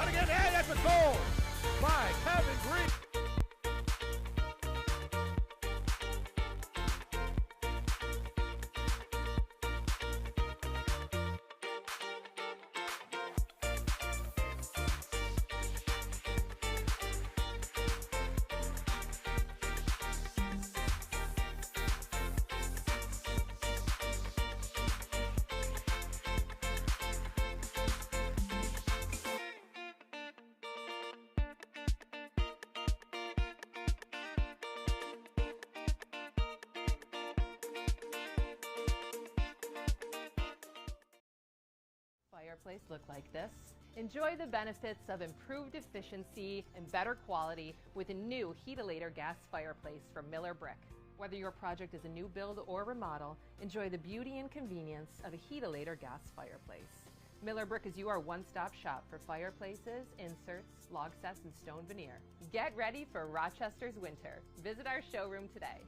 Cutting in, and that's a goal by Kevin Green. Fireplace look like this. Enjoy the benefits of improved efficiency and better quality with a new Heatilator gas fireplace from Miller Brick. Whether your project is a new build or remodel, enjoy the beauty and convenience of a Heatilator gas fireplace. Miller Brick is your one-stop shop for fireplaces, inserts, log sets, and stone veneer. Get ready for Rochester's winter. Visit our showroom today.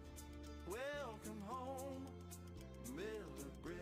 Welcome home, Miller Brick.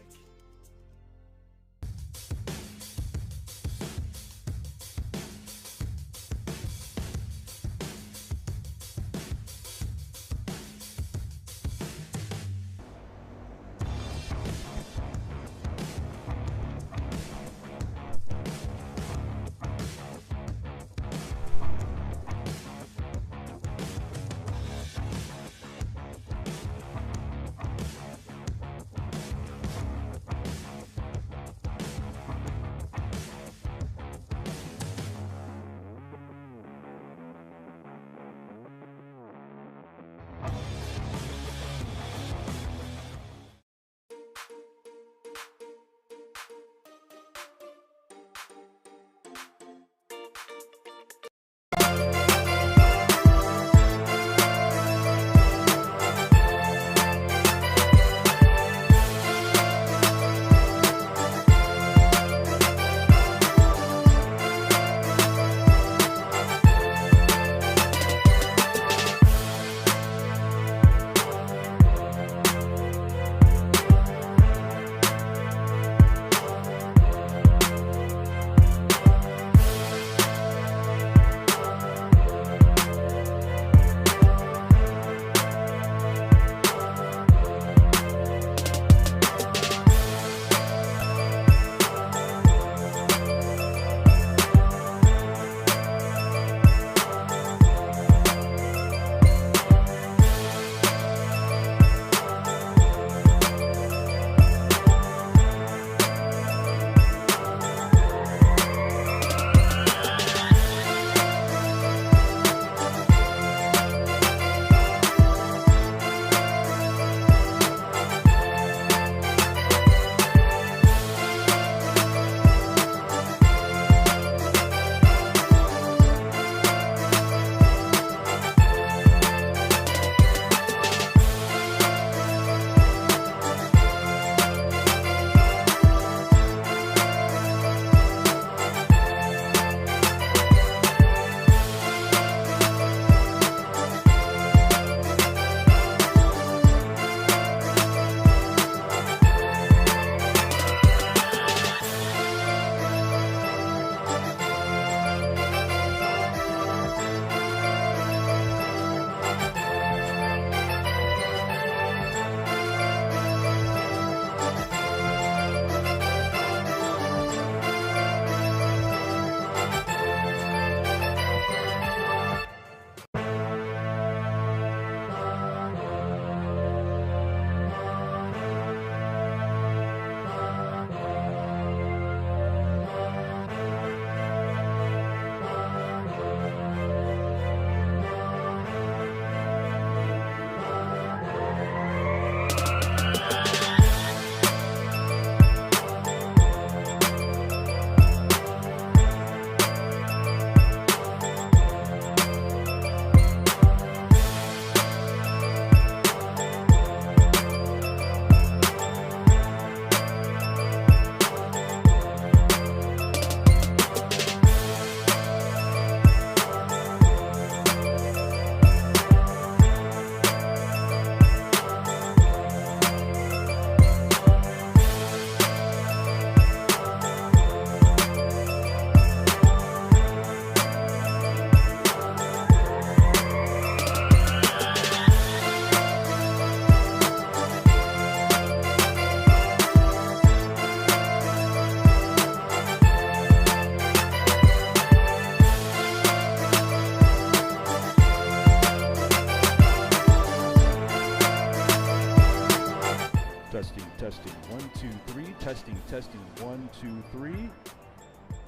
testing. 1, 2, 3.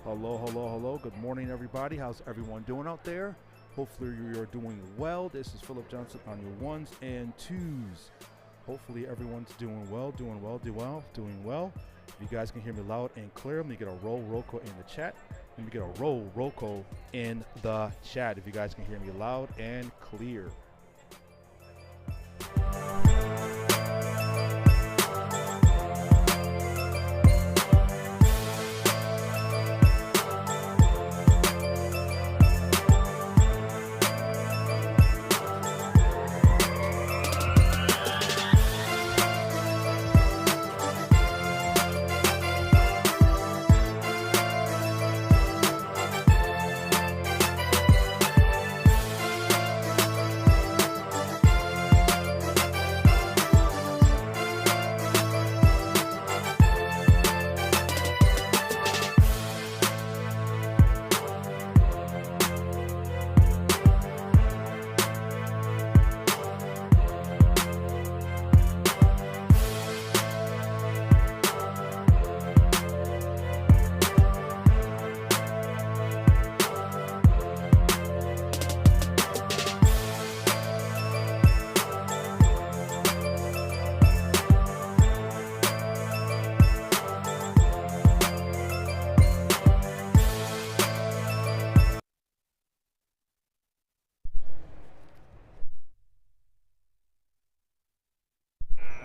Hello, hello, hello. Good morning, everybody. How's everyone doing out there? Hopefully you are doing well. This is Philip Johnson on your ones and twos. Hopefully everyone's doing well, doing well, doing well. If you guys can hear me loud and clear, let me get a roll call in the chat. Let me get a roll call in the chat if you guys can hear me loud and clear.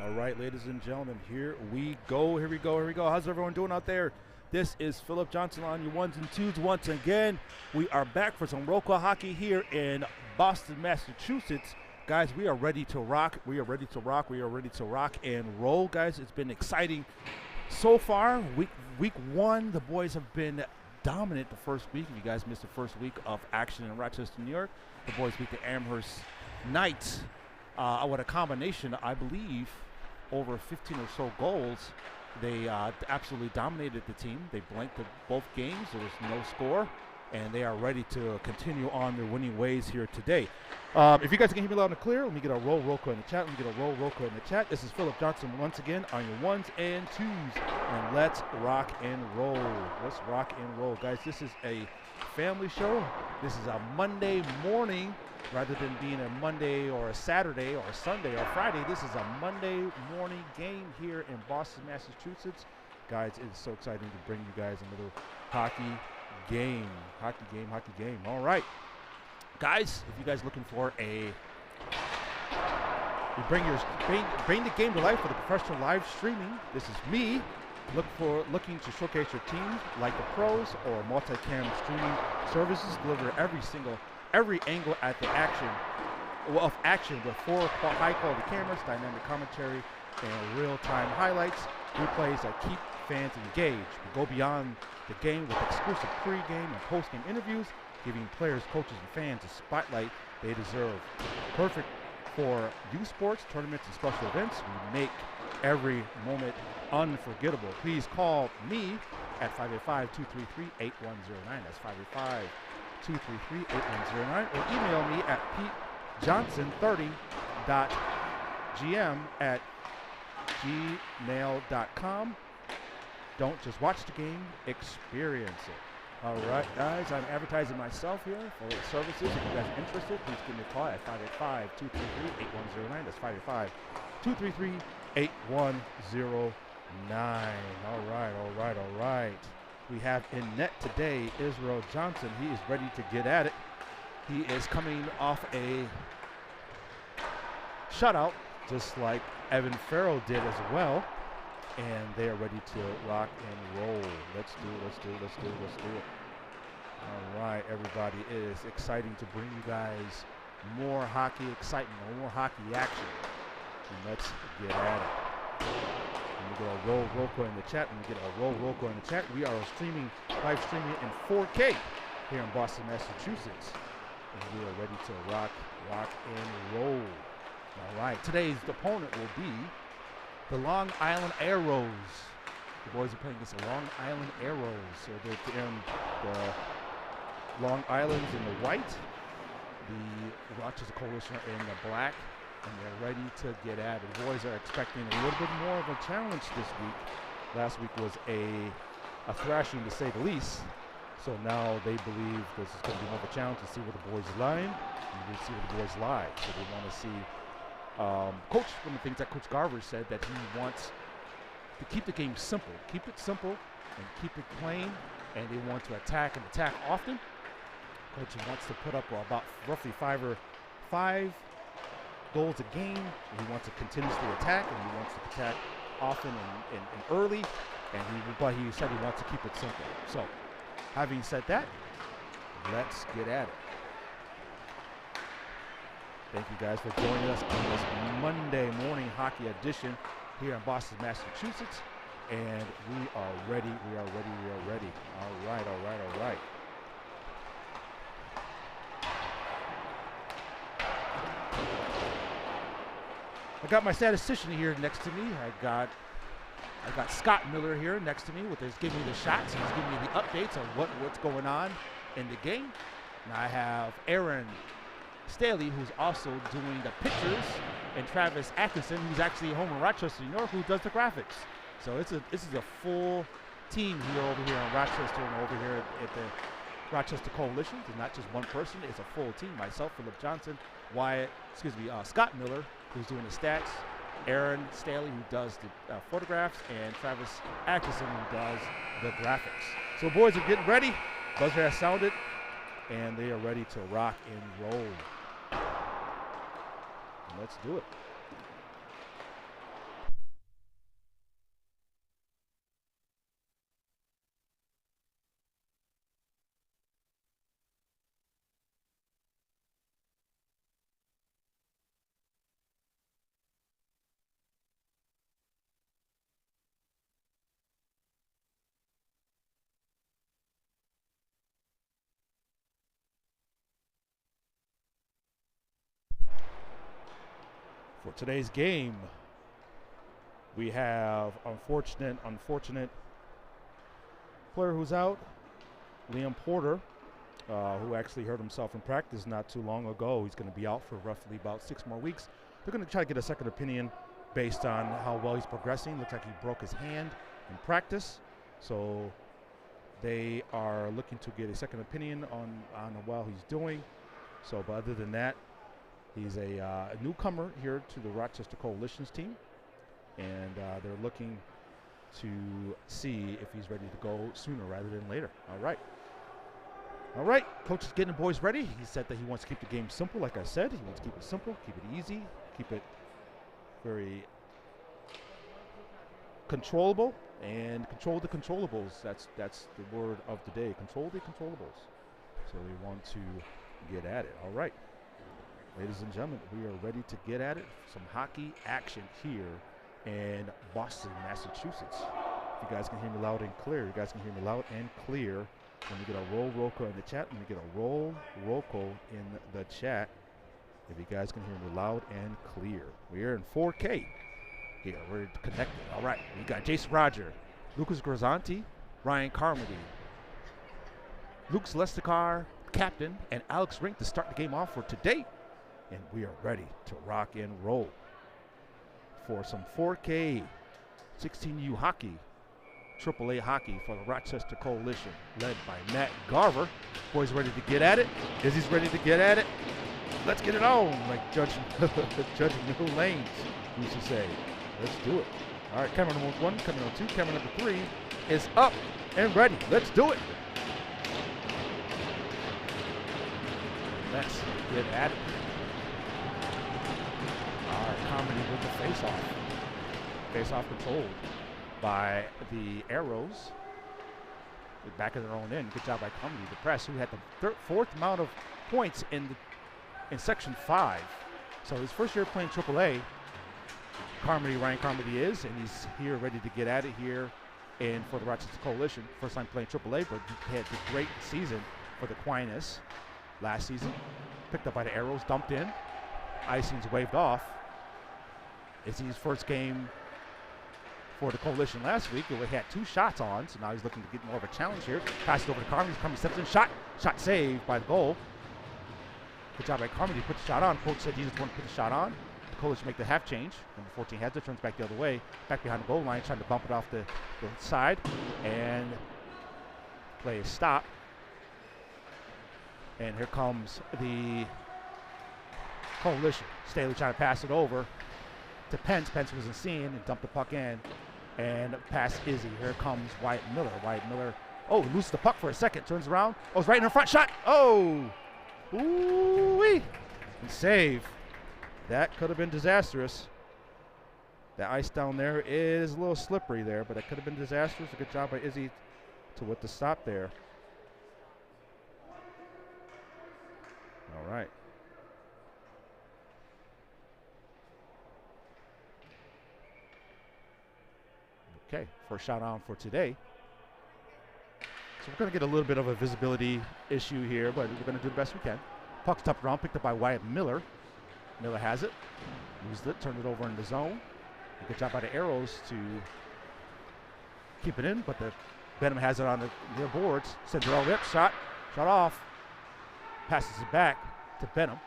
All right, ladies and gentlemen, here we go. How's everyone doing out there? This is Philip Johnson on your ones and twos once again. We are back for some local hockey here in Boston, Massachusetts. Guys, we are ready to rock. We are ready to rock and roll, guys. It's been exciting so far. Week one, the boys have been dominant the first week. If you guys missed the first week of action in Rochester, New York, the boys beat the Amherst Knights with a combination, I believe, over 15 or so goals. They absolutely dominated the team. They blanked both games. There was no score, and they are ready to continue on their winning ways here today. If you guys can hear me loud and clear, let me get a roll call in the chat. This is Philip Johnson once again on your ones and twos, and let's rock and roll. Guys. This is a family show. This is a Monday morning. Rather than being a Monday or a Saturday or a Sunday or Friday, this is a Monday morning game here in Boston, Massachusetts. Guys, it's so exciting to bring you guys another hockey game. All right. Guys, if you guys looking for bring the game to life for the professional live streaming, this is me. Looking to showcase your team like the pros or multi-cam streaming services, deliver every angle at the action with 4 high-quality cameras, dynamic commentary, and real-time highlights, replays that keep fans engaged. We go beyond the game with exclusive pre-game and post-game interviews, giving players, coaches, and fans the spotlight they deserve. Perfect for youth sports, tournaments, and special events. We make every moment unforgettable. Please call me at 585-233-8109. That's 585-233-8109, or email me at petejohnson30.gm@gmail.com. Don't just watch the game, experience it. All right, guys, I'm advertising myself here for services. If you guys are interested, please give me a call at 585-233-8109. That's 585-233-8109. All right. We have in net today Israel Johnson. He is ready to get at it. He is coming off a shutout, just like Evan Farrell did as well. And they are ready to rock and roll. Let's do it. All right, everybody. It is exciting to bring you guys more hockey excitement, more hockey action. And let's get at it. Let me get a roll call in the chat. We are live streaming in 4K here in Boston, Massachusetts. And we are ready to rock and roll. All right, today's opponent will be the Long Island Arrows. The boys are playing against the Long Island Arrows. So they're in the Long Island's in the white, the Rochester Coalition are in the black, and they're ready to get at it. The boys are expecting a little bit more of a challenge this week Last week was a thrashing, to say the least. So now they believe this is going to be more of a challenge to see where the boys lie. And we'll see where the boys lie. So they want to see. Coach, one of the things that Coach Garver said that he wants to keep the game simple. Keep it simple and keep it plain. And they want to attack and attack often. Coach wants to put up about roughly five goals a game. He wants to continuously attack, and he wants to attack often and early. But he said he wants to keep it simple. So, having said that, let's get at it. Thank you guys for joining us on this Monday morning hockey edition here in Boston, Massachusetts. And we are ready. We are ready. We are ready. All right. All right. All right. I got my statistician here next to me. I got Scott Miller here next to me with his giving me the shots. He's giving me the updates on what's going on in the game. And I have Aaron Staley, who's also doing the pictures, and Travis Atkinson, who's actually home in Rochester, New York, who does the graphics. So this is a full team here over here in Rochester and over here at the Rochester Coalition. It's not just one person; it's a full team. Myself, Philip Johnson, Scott Miller, who's doing the stats, Aaron Staley, who does the photographs, and Travis Atkinson, who does the graphics. So boys are getting ready. Buzzer has sounded, and they are ready to rock and roll. Let's do it. For today's game, we have unfortunate player who's out, Liam Porter, who actually hurt himself in practice not too long ago. He's going to be out for roughly about 6 more weeks. They're going to try to get a second opinion based on how well he's progressing. Looks like he broke his hand in practice, so they are looking to get a second opinion on how he's doing. So, but other than that, he's a newcomer here to the Rochester Coalition's team, and they're looking to see if he's ready to go sooner rather than later. All right. All right, coach is getting the boys ready. He said that he wants to keep the game simple, like I said. He wants to keep it simple, keep it easy, keep it very controllable, and control the controllables. That's the word of the day, control the controllables. So we want to get at it. All right. Ladies and gentlemen, we are ready to get at it. Some hockey action here in Boston, Massachusetts. If you guys can hear me loud and clear, you guys can hear me loud and clear. Let me get a roll call in the chat. Let me get a roll call in the chat. If you guys can hear me loud and clear. We're in 4K here. We're connected. All right. We got Jason Roger, Lucas Grazanti, Ryan Carmody, Luke Celesticar, captain, and Alex Rink to start the game off for today. And we are ready to rock and roll for some 4K 16U hockey, AAA hockey for the Rochester Coalition, led by Matt Garver. Boys ready to get at it. Izzy's ready to get at it. Let's get it on, like Judge Mill Lanes used to say. Let's do it. All right, camera number 1, camera number 2, camera number 3 is up and ready. Let's do it. Let's get at it. Comedy with the face-off. Face-off controlled by the Arrows. Back of their own end. Good job by Comedy, the press, who had the fourth amount of points in Section 5. So his first year playing AAA, Ryan Carmody is, and he's here ready to get at it here and for the Rochester Coalition. First time playing AAA, but he had a great season for the Aquinas last season. Picked up by the Arrows, dumped in. Icing's waved off. It's his first game for the Coalition last week. He had 2 shots on, so now he's looking to get more of a challenge here. Passes over to Carmody. Carmody steps in, shot saved by the goal. Good job by Carmody. Put the shot on. Coach said he just wanted to put the shot on. Coalition make the half change. Number 14 has it, turns back the other way, back behind the goal line, trying to bump it off the side, and play is stopped. And here comes the Coalition. Staley trying to pass it over to Pence. Pence wasn't seen and dumped the puck in. And pass Izzy. Here comes Wyatt Miller. Wyatt Miller, oh, loses the puck for a second, turns around. Oh, it's right in the front, shot. Oh, ooh-wee. And save. That could have been disastrous. The ice down there is a little slippery there, but that could have been disastrous. A good job by Izzy with the stop there. All right. Okay, first shot on for today. So we're going to get a little bit of a visibility issue here, but we're going to do the best we can. Puck's tucked around, picked up by Wyatt Miller. Miller has it, used it, turned it over in the zone. A good job by the Arrows to keep it in, but the Benham has it on their boards. Sends it all the way up, shot off. Passes it back to Benham.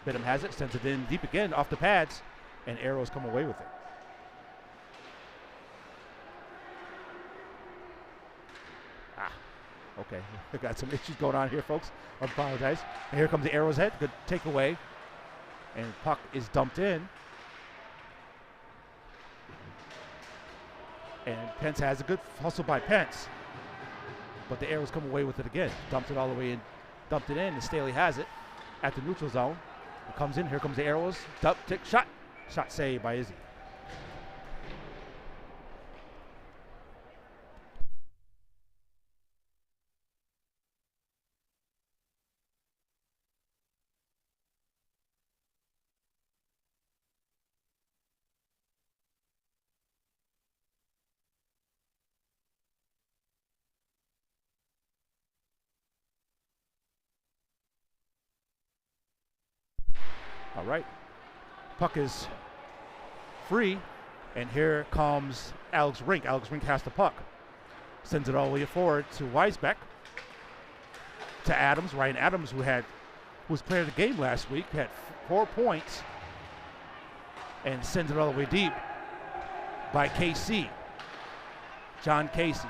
Benham has it, sends it in deep again off the pads, and Arrows come away with it. Okay, we got some issues going on here, folks. I apologize. And here comes the Arrows head. Good takeaway. And puck is dumped in. And Pence has a good hustle by Pence. But the Arrows come away with it again. Dumped it all the way in. Dumped it in, and Staley has it at the neutral zone. It comes in. Here comes the Arrows. Dump, tick, shot. Shot saved by Izzy. All right, puck is free, and here comes Alex Rink. Alex Rink has the puck, sends it all the way forward to Weisbeck, to Adams. Ryan Adams, who was player of the game last week, had 4 points, and sends it all the way deep by KC, John Casey,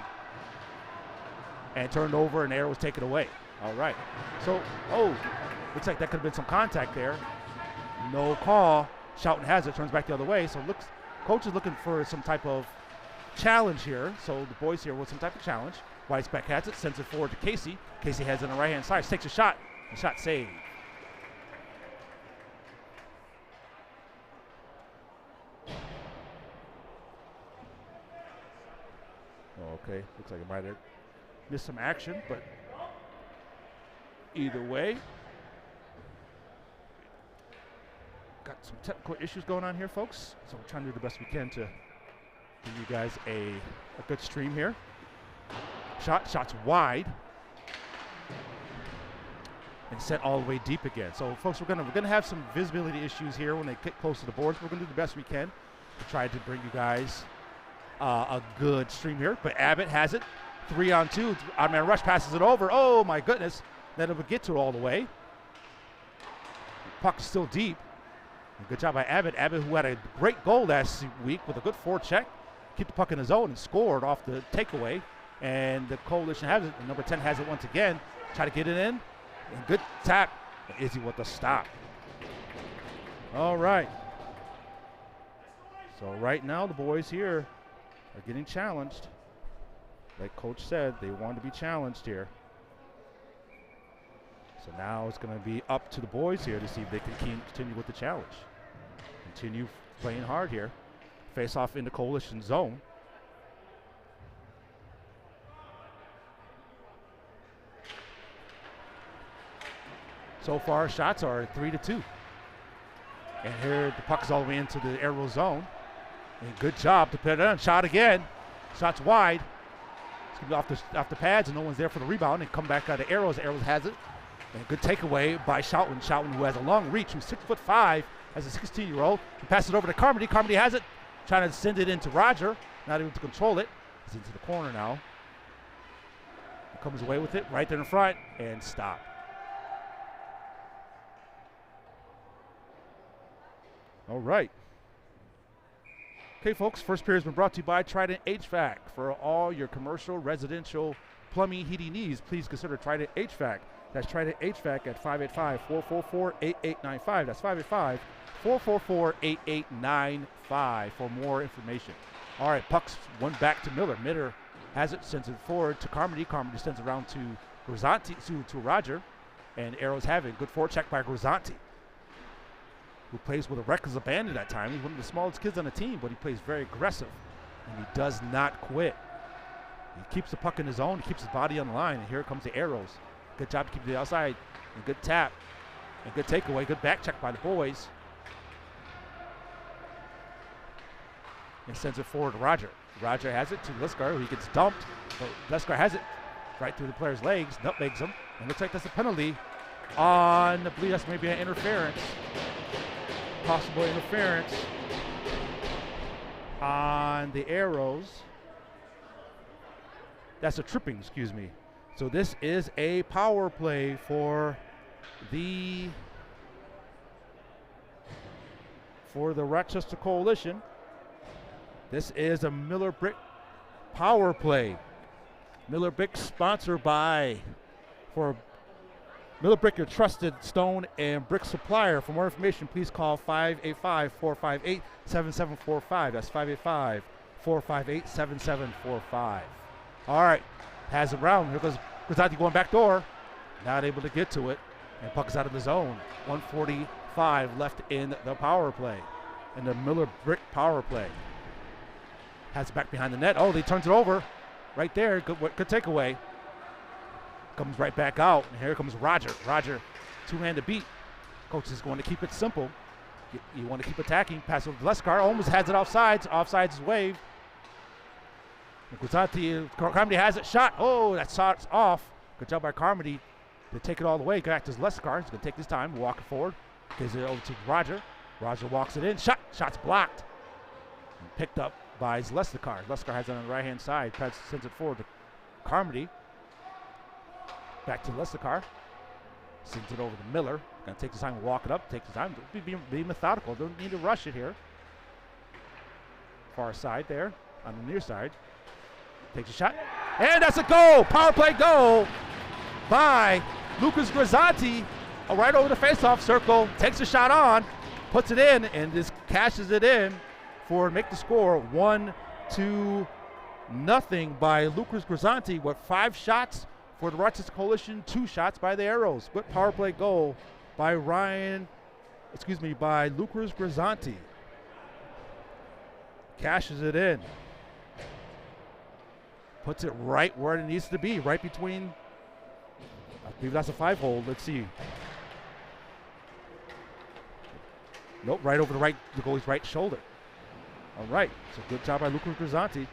and turned over, and the Arrow was taken away. All right, so looks like that could have been some contact there. No call. Schouten has it, turns back the other way. So coach is looking for some type of challenge here. So the boys here want some type of challenge. Weisbeck has it, sends it forward to Casey. Casey has it on the right-hand side, takes a shot, and shot saved. Okay, looks like it might have missed some action, but either way, got some technical issues going on here, folks. So we're trying to do the best we can to give you guys a good stream here. Shot's wide and sent all the way deep again. So folks, we're gonna have some visibility issues here when they get close to the boards. We're gonna do the best we can to try to bring you guys a good stream here. But Abbott has it, 3-on-2. Odd-man rush, passes it over. Oh my goodness! Then it would get to it all the way. Puck is still deep. Good job by Abbott. Abbott, who had a great goal last week with a good forecheck, keep the puck in the zone and scored off the takeaway. And the Coalition has it. And number 10 has it once again. Try to get it in. And good tap. Izzy with the stop. All right. So right now the boys here are getting challenged. Like Coach said, they want to be challenged here. So now it's going to be up to the boys here to see if they can continue with the challenge. Continue playing hard here. Face off in the Coalition zone. So far, shots are 3-2. And here the puck is all the way into the Arrow zone. And good job to put it on. Shot again. Shot's wide. It's going to be off the pads, and no one's there for the rebound. And come back out of Arrows. Arrows has it. And a good takeaway by Schouten. Schouten, who has a long reach, who's 6'5", as a 16-year-old. He passes it over to Carmody. Carmody has it, trying to send it into Roger. Not able to control it. He's into the corner now. He comes away with it right there in front and stop. All right. Okay, folks, first period has been brought to you by Trident HVAC. For all your commercial, residential, plumbing, heating needs, please consider Trident HVAC. That's Trident HVAC at 585-444-8895. That's 585-444-8895 for more information. All right, pucks one back to Miller. Miller has it, sends it forward to Carmody. Carmody sends it around to Grisanti, to Roger, and Arrows have it. Good forecheck by Grisanti, who plays with a reckless abandon at time. He's one of the smallest kids on the team, but he plays very aggressive, and he does not quit. He keeps the puck in his own. He keeps his body on the line, and here comes the Arrows. Good job to keep it outside, and good tap, and good takeaway. Good back check by the boys. And sends it forward to Roger. Roger has it to Liskar, who gets dumped, but Liskar has it right through the player's legs, nutmegs him, and looks like that's a penalty on, I believe that's maybe an interference. Possible interference on the Arrows. That's a tripping, excuse me. So this is a power play for the Rochester Coalition. This is a Miller Brick power play. Miller Brick sponsored by, for Miller Brick, your trusted stone and brick supplier. For more information, please call 585-458-7745. That's 585-458-7745. All right, has it round. Here goes Grisanti going back door. Not able to get to it, and puck is out of the zone. 1:45 left in the power play, in the Miller Brick power play. Has it back behind the net. Oh, he turns it over. Right there, good takeaway. Comes right back out, and here comes Roger. Roger, two-handed beat. Coach is going to keep it simple. You want to keep attacking. Pass over to Liskar. Almost has it offsides. Offsides is waved. Carmody has it. Shot. Oh, that shot's off. Good job by Carmody to take it all the way. Back to Liskar. He's going to take his time, walk it forward. Gives it over to Roger. Roger walks it in. Shot's blocked. And picked up by Lestercar. Lestercar has it on the right-hand side. Sends it forward to Carmody. Back to Lestercar. Sends it over to Miller. Gonna take his time and walk it up. Take his time. Be methodical. Don't need to rush it here. Far side there. On the near side. Takes a shot. And that's a goal! Power play goal by Lucas Grisanti. Right over the face-off circle. Takes a shot on. Puts it in and just cashes it in for make the score 1-0 by Lucas Grisanti with 5 shots for the Rochester Coalition, 2 shots by the Arrows. Good power play goal by by Lucas Grisanti. Cashes it in. Puts it right where it needs to be, right between, I believe that's a 5-hole. Let's see. Nope, right over the goalie's right shoulder. All right, so good job by Lucas Grisanti.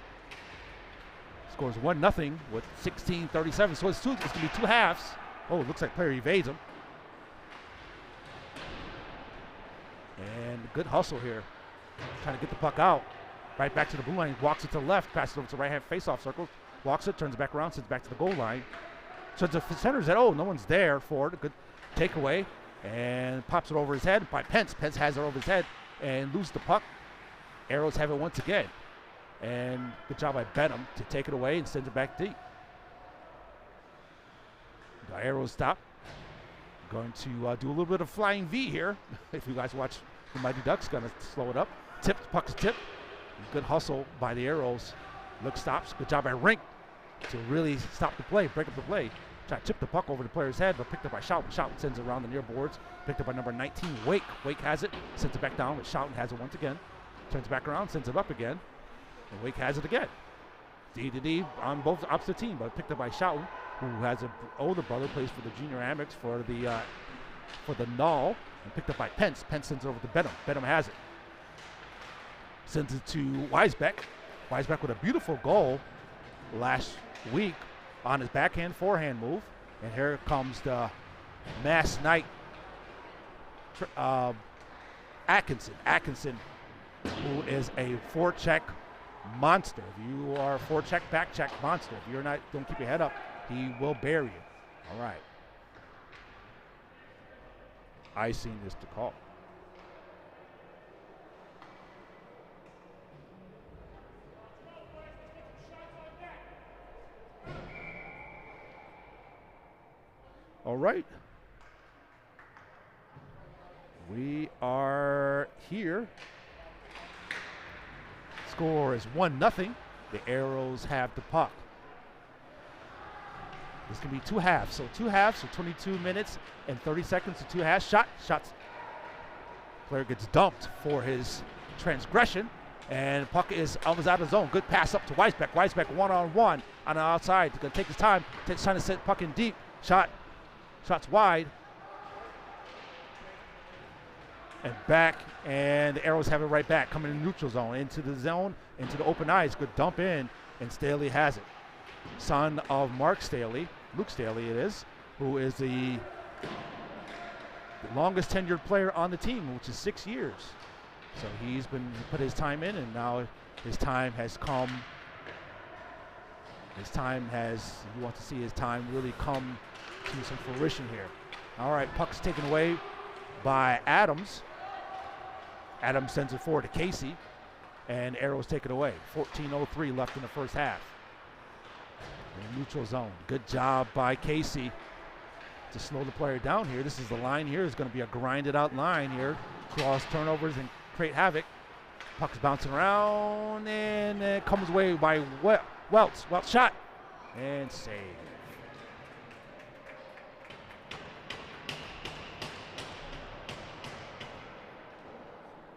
Scores 1-0 with 16:37. So it's going to be 2 halves. Oh, it looks like player evades him. And good hustle here. Trying to get the puck out. Right back to the blue line. Walks it to the left. Passes it over to the right-hand face-off circle. Walks it, turns it back around, sends it back to the goal line. So the center's at, no one's there for it. A good takeaway. And pops it over his head by Pence. Pence has it over his head and loses the puck. Arrows have it once again. And good job by Benham to take it away and send it back deep. The Arrows stop. Going to do a little bit of flying V here. If you guys watch the Mighty Ducks, going to slow it up. Puck's tipped. Good hustle by the Arrows. Look stops. Good job by Rink to really stop the play, break up the play. Try to chip the puck over the player's head, but picked up by Schouten. Schouten sends it around the near boards. Picked up by number 19, Wake. Wake has it, sends it back down, but Schouten has it once again. Turns it back around, sends it up again. And Wake has it again. D on both opposite team, but picked up by Schouten, who has an older brother, plays for the junior Amex for the Null, and picked up by Pence. Pence sends it over to Benham. Benham has it. Sends it to Weisbeck. Weisbeck with a beautiful goal last week on his backhand forehand move. And here comes the Mass Knight Atkinson. Atkinson, who is a forecheck monster. If you are a forecheck, back check monster, if you're not, don't keep your head up, he will bury you. All right. Icing is to call. right. We are here. Score is 1-0. The Arrows have the puck. This can be 2 halves. So 2 halves, so 22 minutes and 30 seconds to 2 halves. Shots. Player gets dumped for his transgression. And puck is almost out of zone. Good pass up to Weisbeck. Weisbeck one-on-one on the outside. Going to take his time. Trying to set puck in deep. Shots wide. And back. And the Arrows have it right back. Coming in the neutral zone. Into the zone. Into the open ice. Good dump in. And Staley has it. Son of Mark Staley. Luke Staley it is. Who is the longest tenured player on the team, which is 6 years. So he's been put his time in, and now his time has come. He wants to see his time really come to some fruition here. All right, puck's taken away by Adams. Adams sends it forward to Casey, and Arrows take it away. 14:03 left in the first half. In the neutral zone. Good job by Casey to slow the player down here. This is the line here. It's going to be a grinded out line here. Cross turnovers and create havoc. Puck's bouncing around, and it comes away by Welts. Welts shot and save.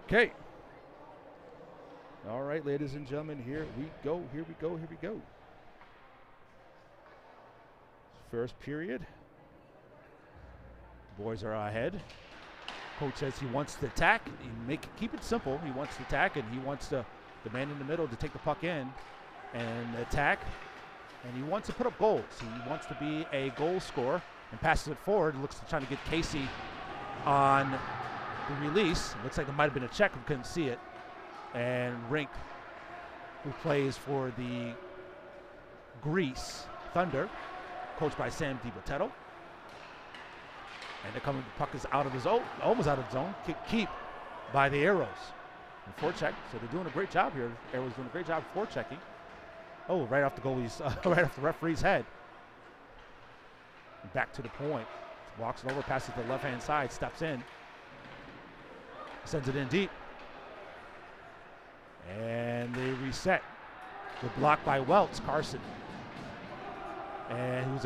Okay. All right, ladies and gentlemen, here we go. First period. Boys are ahead. Coach says he wants to attack. Keep it simple. He wants to attack, and he wants the man in the middle to take the puck in and attack. And he wants to put up goals. He wants to be a goal scorer and passes it forward. Looks to try to get Casey on the release. Looks like there might have been a check. We couldn't see it. And Rink, who plays for the Greece Thunder, coached by Sam DiBottetto. And the puck is out of the zone, almost out of the zone. Keep by the Arrows. And forecheck. So they're doing a great job here. Arrows doing a great job forechecking. Oh, right off the goalie's, right off the referee's head. Back to the point. Walks it over, passes to the left-hand side, steps in. Sends it in deep. And they reset. Good block by Welts, Carson. And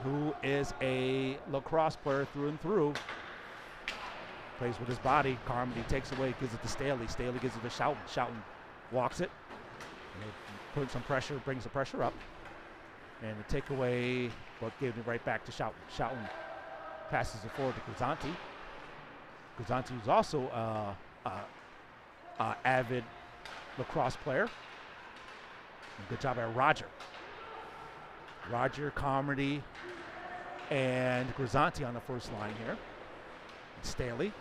who is a lacrosse player through and through. Plays with his body. Carmody takes away, gives it to Staley. Staley gives it to Schouten. Schouten walks it. Putting some pressure, brings the pressure up. And the takeaway, but gave it right back to Schouten. Schouten passes it forward to Grisanti. Grisanti is also an avid lacrosse player. And good job by Roger. Roger, Carmody, and Grisanti on the first line here. Staley.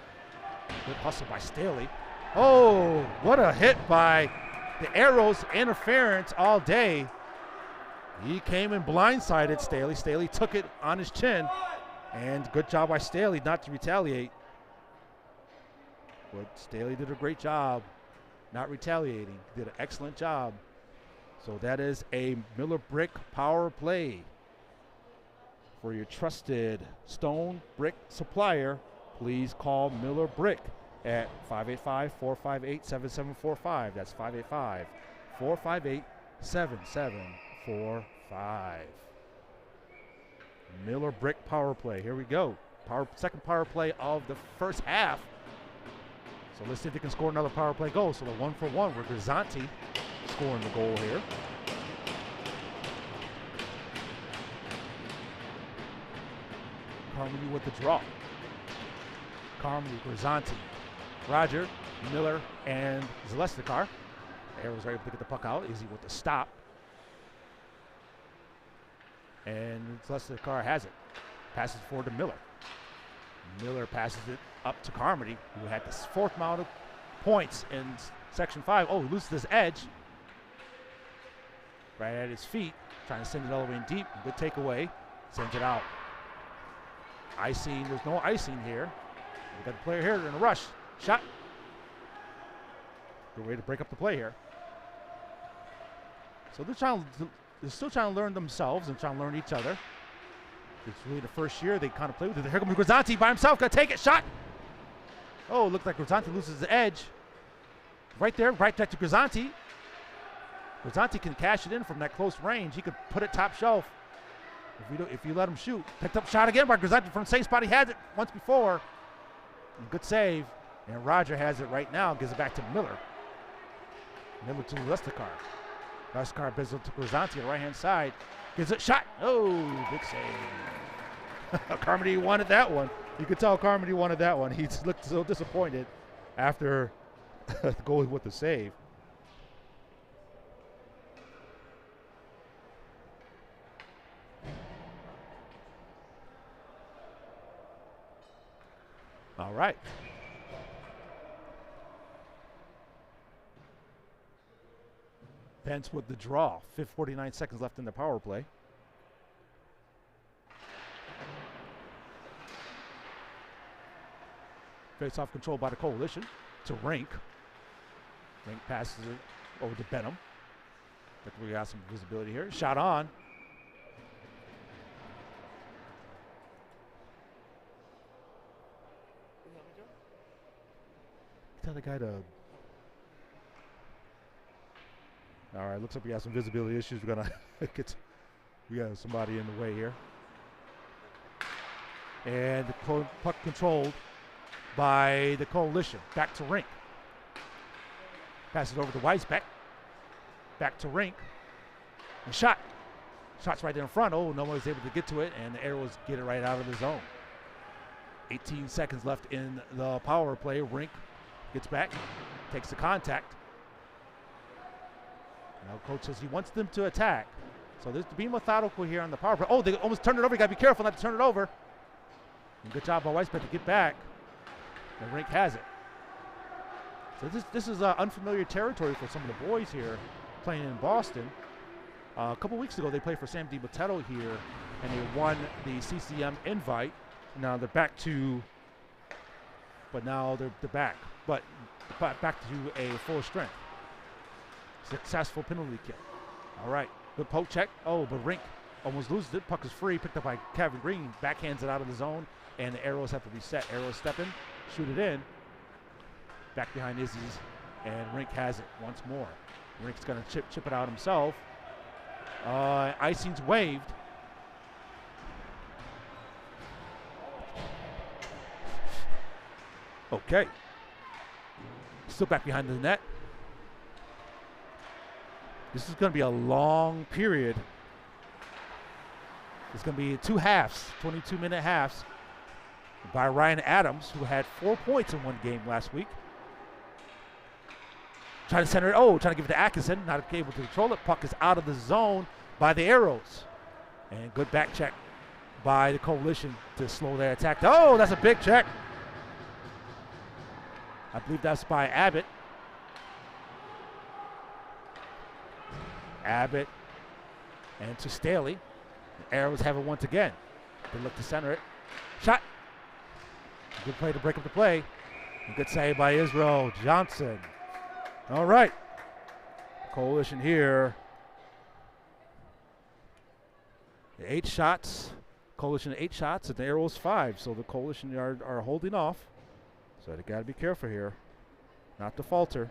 Good hustle by Staley. Oh, what a hit by the Arrows. Interference all day. He came and blindsided Staley. Staley took it on his chin. And good job by Staley not to retaliate. But Staley did a great job not retaliating. Did an excellent job. So that is a Miller Brick power play. For your trusted stone brick supplier, please call Miller Brick at 585-458-7745. That's 585-458-7745. Miller Brick power play. Here we go. Second power play of the first half. So let's see if they can score another power play goal. So the 1-for-1 with Grisanti scoring the goal here. Carmody with the draw. Carmody, Grisanti, Roger, Miller, and Zalesnikar. Arrows are able to get the puck out. Easy with the stop. And Zalesnikar has it. Passes forward to Miller. Miller passes it up to Carmody, who had the fourth amount of points in Section 5. Oh, he loses his edge. Right at his feet. Trying to send it all the way in deep. Good takeaway. Sends it out. Icing. There's no icing here. We got the player here in a rush. Shot. Good way to break up the play here. So they're still trying to learn themselves and trying to learn each other. It's really the first year they kind of play with it. Here comes Grisanti by himself. Got to take it. Shot. Oh, it looked like Grisanti loses the edge. Right there, right back to Grisanti. Grisanti can cash it in from that close range. He could put it top shelf if you let him shoot. Picked up shot again by Grisanti from the same spot he had it once before. And good save. And Roger has it right now. Gives it back to Miller. Miller to Lestakar. Lestakar bizzled to Grisanti on the right-hand side. Gives it shot. Oh, big save. Carmody wanted that one. You could tell Carmody wanted that one. He looked so disappointed after going with the save. All right. Pence with the draw. 49 seconds left in the power play. Face-off control by the Coalition to Rink. Rink passes it over to Benham. I think we got some visibility here. Shot on. Tell the guy to. All right, looks like we got some visibility issues. We're gonna we got somebody in the way here. And the puck controlled by the Coalition. Back to Rink. Passes over to Weisbeck. Back to Rink. And shot. Shot's right there in front. Oh, no one was able to get to it, and the Arrows get it right out of the zone. 18 seconds left in the power play. Rink gets back, takes the contact. Now coach says he wants them to attack. So there's to be methodical here on the power play. Oh, they almost turned it over. You got to be careful not to turn it over. And good job by Weisbeck to get back. And Rink has it. So this is unfamiliar territory for some of the boys here playing in Boston. A couple weeks ago, they played for Sam DiMatteo here, and they won the CCM invite. Now they're back to, but now they're back. But back to a full strength. Successful penalty kick. All right, good poke check. Oh, but Rink almost loses it. Puck is free, picked up by Kevin Green. Backhands it out of the zone, and the Arrows have to reset. Arrows step in, shoot it in. Back behind Izzy's, and Rink has it once more. Rink's gonna chip it out himself. Icing's waved. Okay. Still back behind the net. This is going to be a long period. It's going to be 2 halves, 22-minute halves by Ryan Adams, who had 4 points in one game last week. Trying to center it. Oh, trying to give it to Atkinson. Not able to control it. Puck is out of the zone by the Arrows. And good back check by the Coalition to slow their attack. Oh, that's a big check. I believe that's by Abbott. Abbott and to Staley. The Arrows have it once again. They look to center it. Shot. Good play to break up the play. And good save by Israel Johnson. All right. Coalition here. 8 shots. Coalition 8 shots and the Arrows 5. So the Coalition are holding off. So they got to be careful here. Not to falter.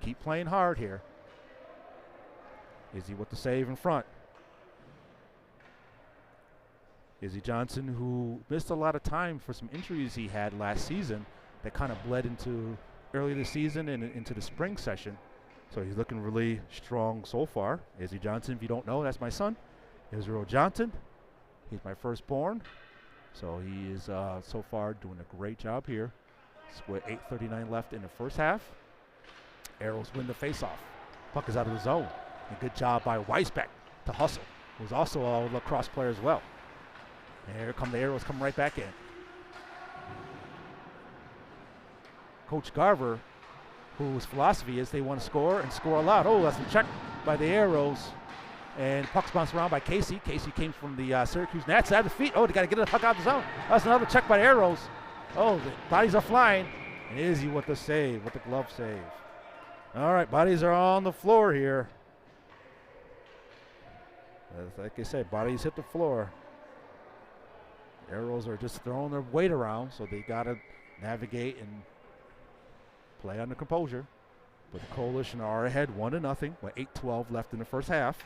Keep playing hard here. Izzy with the save in front. Izzy Johnson, who missed a lot of time for some injuries he had last season that kind of bled into early this season and into the spring session. So he's looking really strong so far. Izzy Johnson, if you don't know, that's my son, Israel Johnson. He's my firstborn. So he is so far doing a great job here. With 8:39 left in the first half. Arrows win the faceoff. Puck is out of the zone. And good job by Weisbeck to hustle, who's also a lacrosse player as well. And here come the Arrows coming right back in. Coach Garver, whose philosophy is they want to score and score a lot. Oh, that's a check by the Arrows. And puck's bounced around by Casey. Casey came from the Syracuse Nats. Out of the feet. Oh, they got to get the puck out of the zone. That's another check by the Arrows. Oh, the bodies are flying. And Izzy with the save, with the glove save. All right, bodies are on the floor here. Like I said, bodies hit the floor. Arrows are just throwing their weight around, so they got to navigate and play under composure. But the Coalition are ahead 1-0 with 8:12 left in the first half.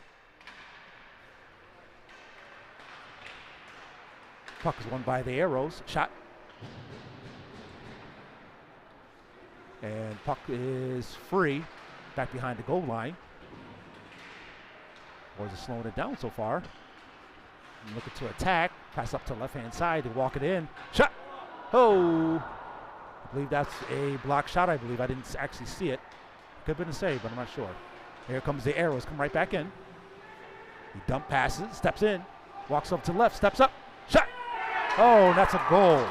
Puck is won by the Arrows. Shot. And puck is free back behind the goal line. Boys are slowing it down so far. Looking to attack. Pass up to the left-hand side. They walk it in. Shot. Oh. I believe that's a block shot, I believe. I didn't actually see it. Could have been a save, but I'm not sure. Here comes the Arrows. Come right back in. He dump passes. Steps in. Walks up to the left. Steps up. Shot. Oh, that's a goal.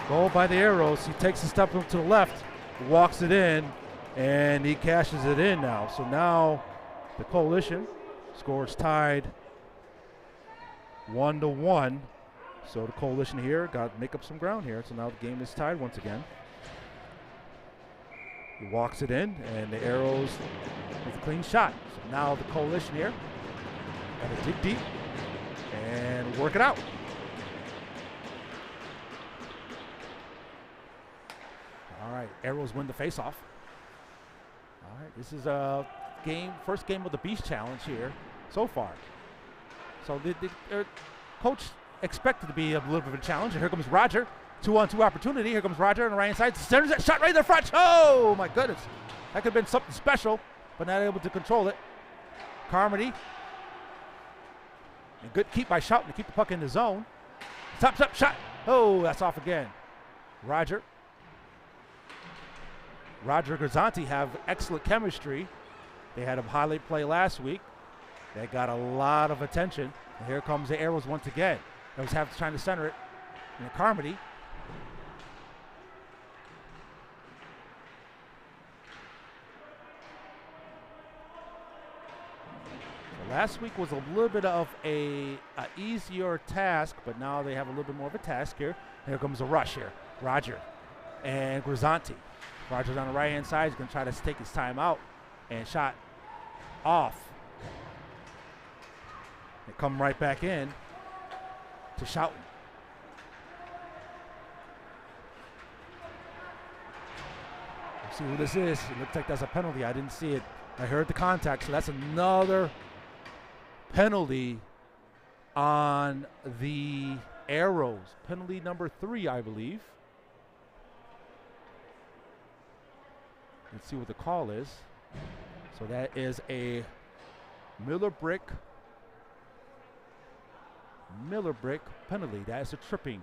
Goal by the Arrows. He takes a step up to the left. Walks it in. And he cashes it in now. So now the Coalition scores tied 1-1. So the Coalition here got to make up some ground here. So now the game is tied once again. He walks it in, and the Arrows with a clean shot. So now the Coalition here got to dig deep and work it out. All right, Arrows win the faceoff. All right, this is a first game of the Beast Challenge here so far. So the coach expected to be a little bit of a challenge. And here comes Roger. 2-on-2 opportunity. Here comes Roger on the right side. Centers that shot right in the front. Oh, my goodness. That could have been something special, but not able to control it. Carmody. And good keep by Schouten to keep the puck in the zone. Tops up shot. Oh, that's off again. Roger Grisanti have excellent chemistry. They had a highlight play last week. They got a lot of attention. And here comes the Arrows once again. Arrows have trying to center it. And Carmody. So last week was a little bit of a easier task, but now they have a little bit more of a task here. Here comes a rush here. Roger and Grisanti. Roger's on the right-hand side. He's going to try to take his time out. And shot off. They come right back in to Schouten. Let's see who this is. It looks like that's a penalty. I didn't see it. I heard the contact, so that's another penalty on the Arrows. Penalty number 3, I believe. Let's see what the call is. So that is a Miller Brick penalty. That is a tripping.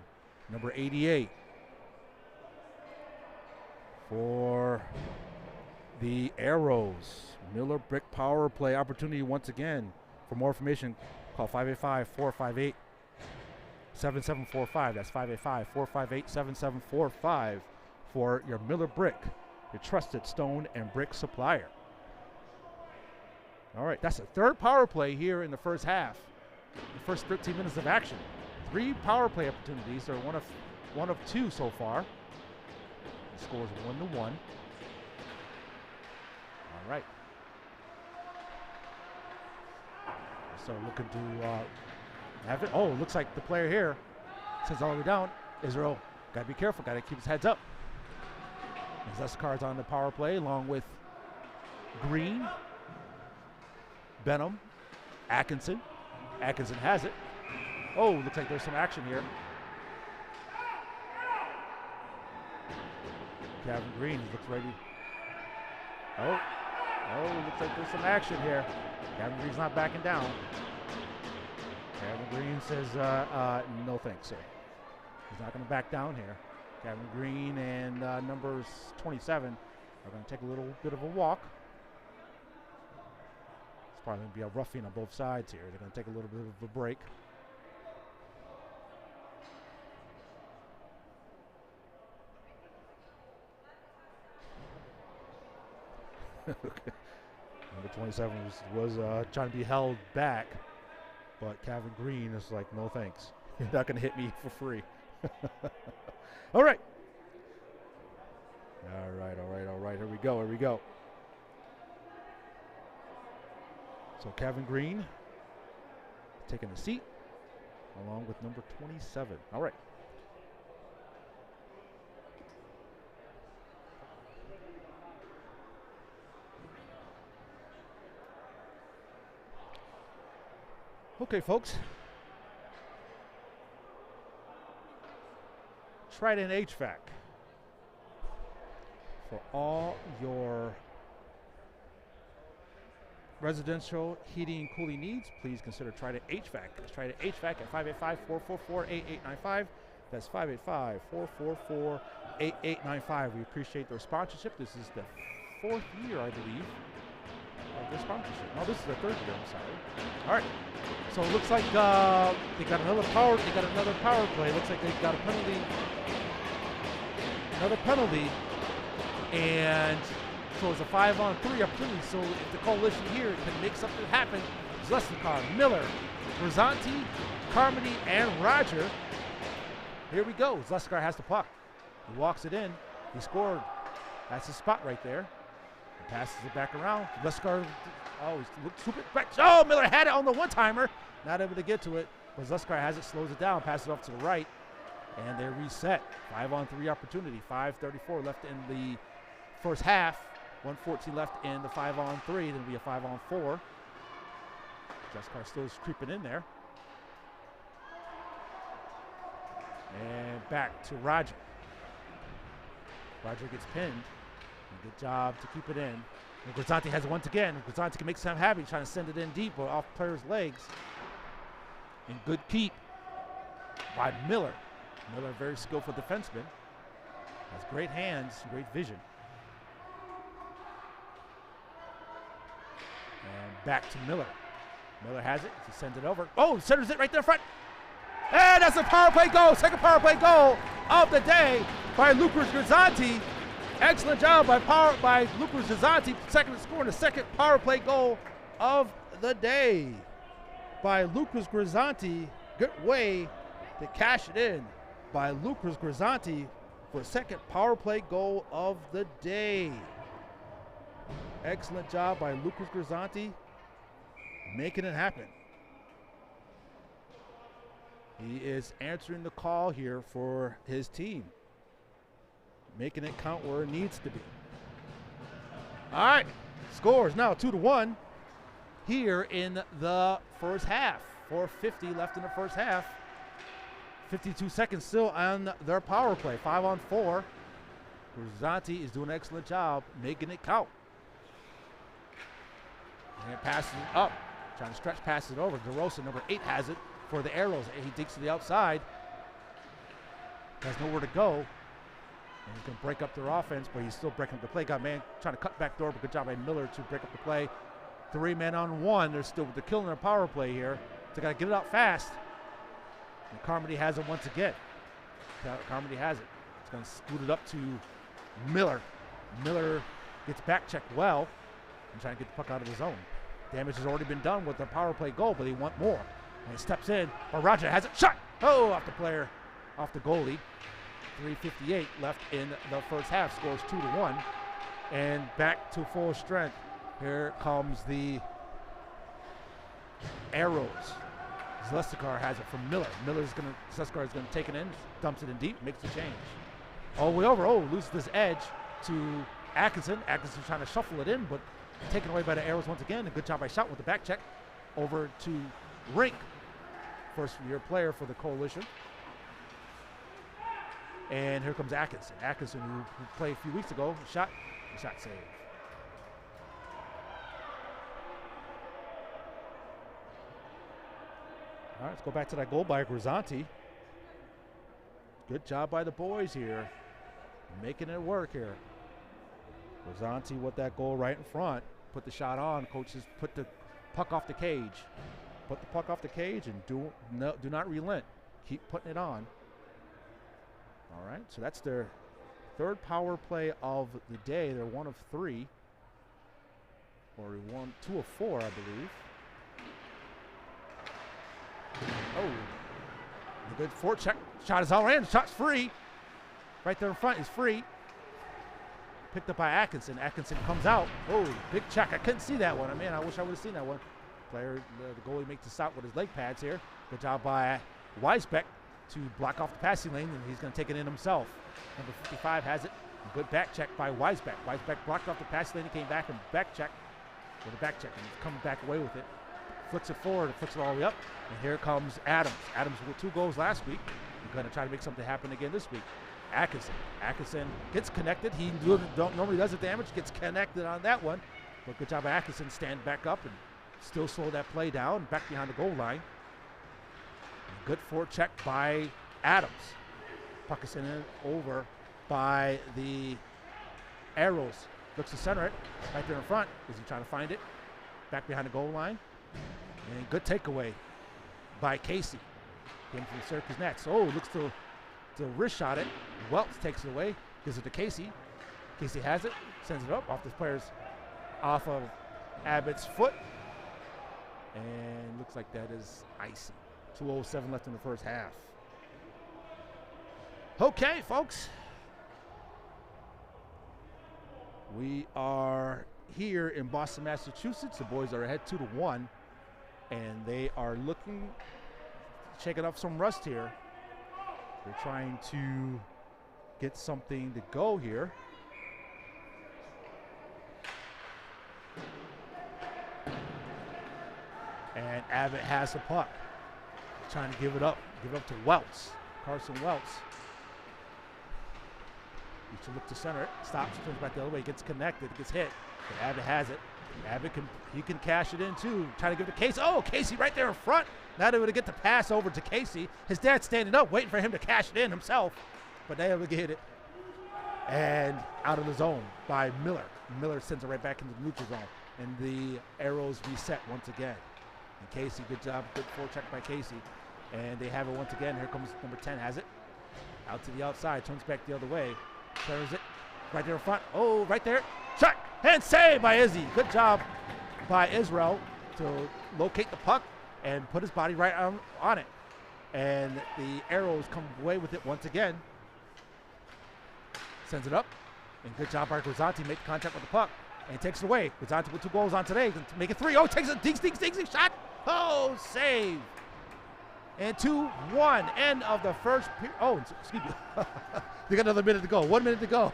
Number 88 for the Arrows. Miller Brick power play opportunity once again. For more information, call 585-458-7745. That's 585-458-7745 for your Miller Brick, your trusted stone and brick supplier. All right, that's the third power play here in the first half. The first 13 minutes of action. 3 power play opportunities. They're one of 2 so far. The score is 1-1. All right. So looking to have it. Oh, looks like the player here says all the way down. Israel, got to be careful. Got to keep his heads up. As Escar's on the power play along with Green, Benham, Atkinson. Atkinson has it. Oh, looks like there's some action here. Kevin Green looks ready. Oh, looks like there's some action here. Kevin Green's not backing down. Kevin Green says, no thanks, sir. He's not going to back down here. Kevin Green and numbers 27 are going to take a little bit of a walk. It's probably going to be a roughing on both sides here. They're going to take a little bit of a break. Number 27 was trying to be held back, but Kevin Green is like, no thanks. You're not going to hit me for free. All right. All right. Here we go. So Kevin Green taking a seat. along with number 27. All right. Okay, folks. Trident HVAC. For all your residential heating and cooling needs, please consider Trident HVAC. That's Trident HVAC at 585-444-8895. That's 585-444-8895. We appreciate their sponsorship. This is the 4th year, I believe, of their sponsorship. No, this is the 3rd year, I'm sorry. All right. So it looks like they got another power play. Looks like they got a penalty. Another penalty. And so it's a 5-on-3 opportunity. So if the coalition here can make something happen, Zlesnikar, Miller, Grisanti, Carmody, and Roger. Here we go. Zlesnikar has the puck. He walks it in. He scored. That's his spot right there. He passes it back around. Zlesnikar, oh, he's stupid. Oh, Miller had it on the one-timer. Not able to get to it. But Zlesnikar has it, slows it down, passes it off to the right. And they reset. 5-on-3 opportunity. 5:34 left in the first half. 1:14 left in the 5-on-3. It'll be a 5-on-4. Zlesnikar still creeping in there. And back to Roger. Roger gets pinned. Good job to keep it in. And Grisanti has it once again. Grisanti can make something happen, trying to send it in deep, but off player's legs. And good keep by Miller. Miller, very skillful defenseman. Has great hands, great vision. And back to Miller. Miller has it. He sends it over. Oh, centers it right there in front. And that's a power play goal. Second power play goal of the day by Lucas Grisanti. Excellent job by Lucas Grisanti, scoring the second power play goal of the day by Lucas Grisanti. Good way to cash it in by Lucas Grisanti for a second power play goal of the day. Excellent job by Lucas Grisanti making it happen. He is answering the call here for his team, making it count where it needs to be. All right, scores now 2-1 here in the first half. 4:50 left in the first half. 52 seconds still on their power play. 5-on-4. Grisanti is doing an excellent job making it count. And passes it up, trying to stretch, passes it over. DeRosa, number 8, has it for the Arrows. He digs to the outside. Has nowhere to go. And he's going to break up their offense, but he's still breaking up the play. Got man trying to cut back door, but good job by Miller to break up the play. 3 men on 1. They're killing their power play here. They got to get it out fast. And Carmody has it once again. Carmody has it. It's going to scoot it up to Miller. Miller gets back checked well and trying to get the puck out of his zone. Damage has already been done with the power play goal, but they want more. And he steps in, but Roger has it. Shot! Oh, off the player, off the goalie. 3:58 left in the first half. Scores 2-1. And back to full strength. Here comes the Arrows. Zlesnikar has it from Miller. Zlesnikar is gonna take it in, dumps it in deep, makes the change. All the way over. Oh, loses this edge to Atkinson. Atkinson trying to shuffle it in, but taken away by the Arrows once again. A good job by Shot with the back check. Over to Rink, first-year player for the Coalition. And here comes Atkinson. Atkinson, who played a few weeks ago, shot save. All right, let's go back to that goal by Grisanti. Good job by the boys here, making it work here. Grisanti with that goal right in front. Put the shot on. Coaches put the puck off the cage. Put the puck off the cage and do not relent. Keep putting it on. All right, so that's their third power play of the day. They're 1 of 3. Or 2 of 4, I believe. Oh, a good forecheck. Shot is all in. Shot's free. Right there in front is free. Picked up by Atkinson. Atkinson comes out. Oh, big check. I couldn't see that one. I wish I would have seen that one. The goalie makes the stop with his leg pads here. Good job by Weisbeck to block off the passing lane, and he's going to take it in himself. Number 55 has it. A good back check by Weisbeck. Weisbeck blocked off the passing lane. He came back and back check with a back check, and he's coming back away with it. Flicks it forward, flicks it all the way up, and here comes Adams. Adams with 2 goals last week. He's going to try to make something happen again this week. Atkinson gets connected. He normally does the damage, gets connected on that one. But good job by Atkinson, stand back up and still slow that play down, back behind the goal line. And good forecheck by Adams. Puck is sent in over by the Arrows. Looks to center it, right there in front. Is he trying to find it? Back behind the goal line. And good takeaway by Casey. Came from the circus nets. Oh, looks to wrist shot it. Welts takes it away, gives it to Casey. Casey has it, sends it up off the player's, off of Abbott's foot. And looks like that is icy. 2:07 left in the first half. Okay, folks. We are here in Boston, Massachusetts. The boys are ahead 2-1, and they are looking, shaking off some rust here. They're trying to get something to go here. And Abbott has the puck. Trying to give it up to Welts, Carson Welts. He should look to center it, stops, turns back the other way, gets connected, gets hit. But Abbott has it. Abbott can cash it in too. Trying to give it to Casey. Oh, Casey right there in front. Not able to get the pass over to Casey. His dad's standing up, waiting for him to cash it in himself. But they able to get it. And out of the zone by Miller. Miller sends it right back into the neutral zone. And the Arrows reset once again. And Casey, good job, good forecheck by Casey. And they have it once again. Here comes number 10, has it. Out to the outside, turns back the other way. Turns it right there in front. Oh, right there. Shot and save by Izzy. Good job by Israel to locate the puck and put his body right on it. And the Arrows come away with it once again. Sends it up. And good job by Grisanti, make contact with the puck. And takes it away. Grisanti with 2 goals on today. Make it 3. Oh, takes a ding, shot. Oh, save. And 2-1, end of the first period. Oh, excuse me. They got another minute to go. 1 minute to go.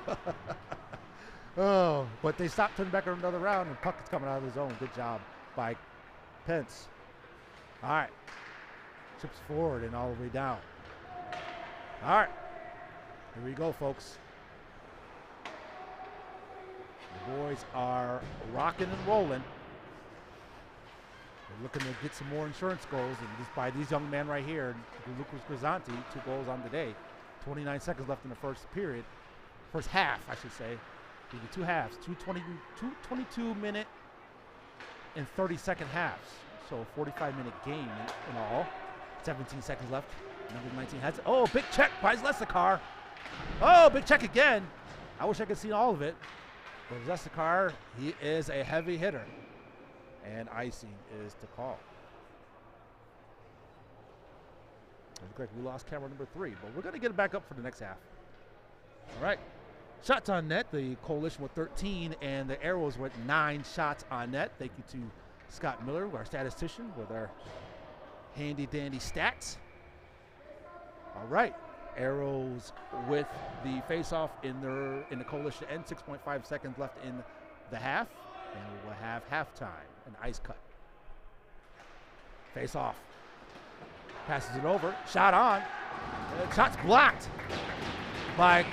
Oh, but they stopped, turning back another round, and puck is coming out of the zone. Good job by Pence. All right. Chips forward and all the way down. All right. Here we go, folks. The boys are rocking and rolling. They're looking to get some more insurance goals, and just by these young men right here, Lucas Grisanti, 2 goals on today. 29 seconds left in the first period. First half, I should say. These are 2 halves, 22-minute and 30-second halves. So 45-minute game in all. 17 seconds left. Number 19 has it. Oh, big check by Zlesakar. Oh, big check again. I wish I could see all of it. But Zlesakar, he is a heavy hitter. And icing is to call. It looks like we lost camera number 3, but we're going to get it back up for the next half. All right. Shots on net, the Coalition with 13 and the Arrows with 9 shots on net. Thank you to Scott Miller, our statistician, with our handy dandy stats. All right. Arrows with the face-off in the Coalition end. 6.5 seconds left in the half. And we'll have halftime, an ice cut. Face off. Passes it over. Shot on. Shot's blocked by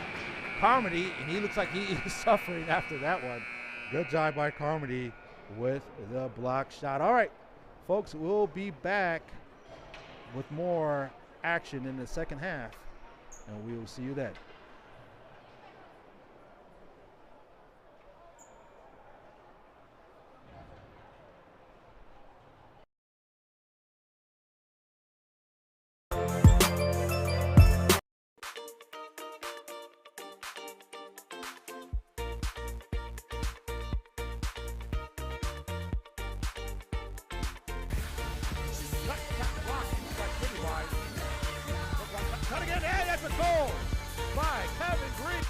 Carmody, and he looks like he is suffering after that one. Good job by Carmody with the block shot. All right, folks, we'll be back with more action in the second half, and we will see you then. Cut again, and that's a goal by Kevin Green.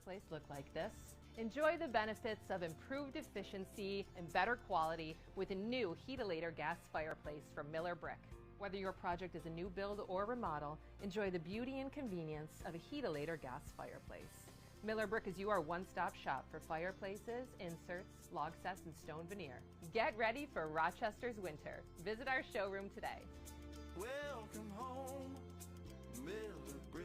fireplace look like this? Enjoy the benefits of improved efficiency and better quality with a new Heatilator gas fireplace from Miller Brick. Whether your project is a new build or remodel, enjoy the beauty and convenience of a Heatilator gas fireplace. Miller Brick is your one-stop shop for fireplaces, inserts, log sets, and stone veneer. Get ready for Rochester's winter. Visit our showroom today. Welcome home, Miller Brick.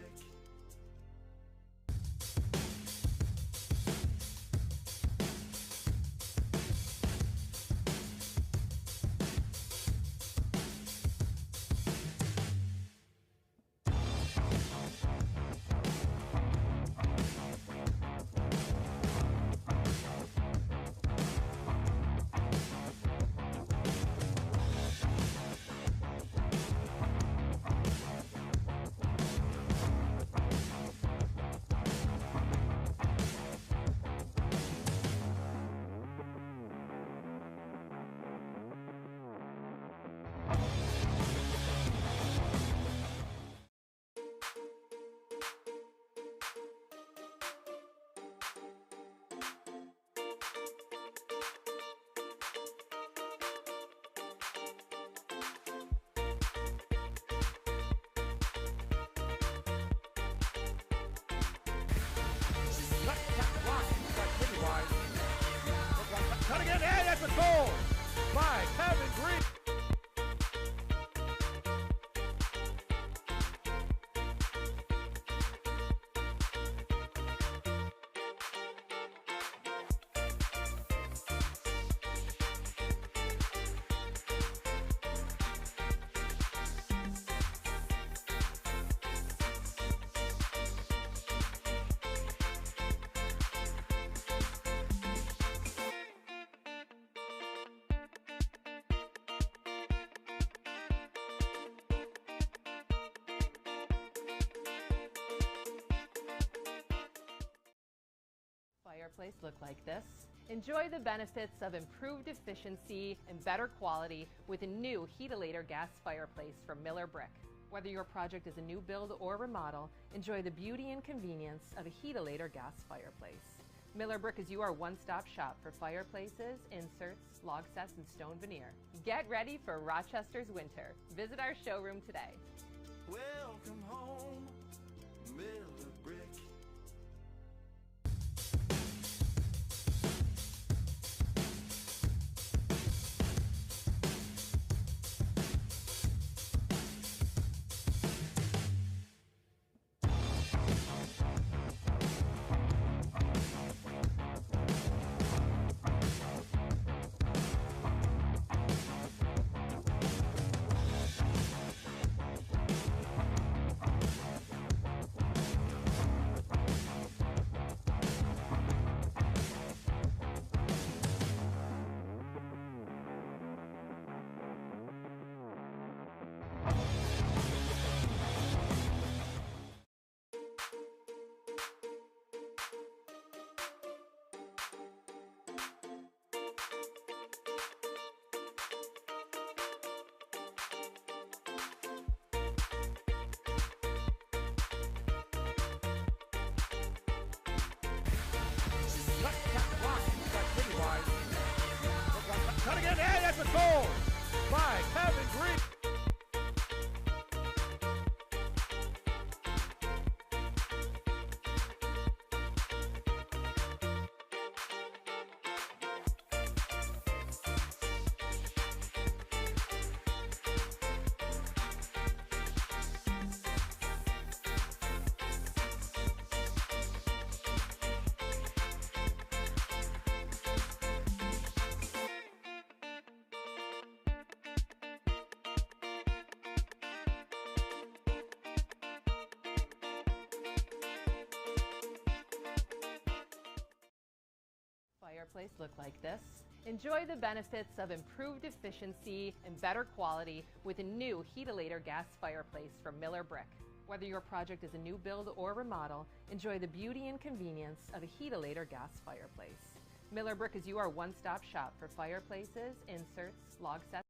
Cut again, and that's a goal by Kevin Green. Fireplace look like this? Enjoy the benefits of improved efficiency and better quality with a new Heatilator gas fireplace from Miller Brick. Whether your project is a new build or remodel, enjoy the beauty and convenience of a Heatilator gas fireplace. Miller Brick is your one-stop shop for fireplaces, inserts, log sets, and stone veneer. Get ready for Rochester's winter. Visit our showroom today. Welcome home, Miller Brick. Cut again, and that's a goal by Kevin Green. Fireplace look like this? Enjoy the benefits of improved efficiency and better quality with a new Heatilator gas fireplace from Miller Brick. Whether your project is a new build or remodel, enjoy the beauty and convenience of a Heatilator gas fireplace. Miller Brick is your one-stop shop for fireplaces, inserts, log sets.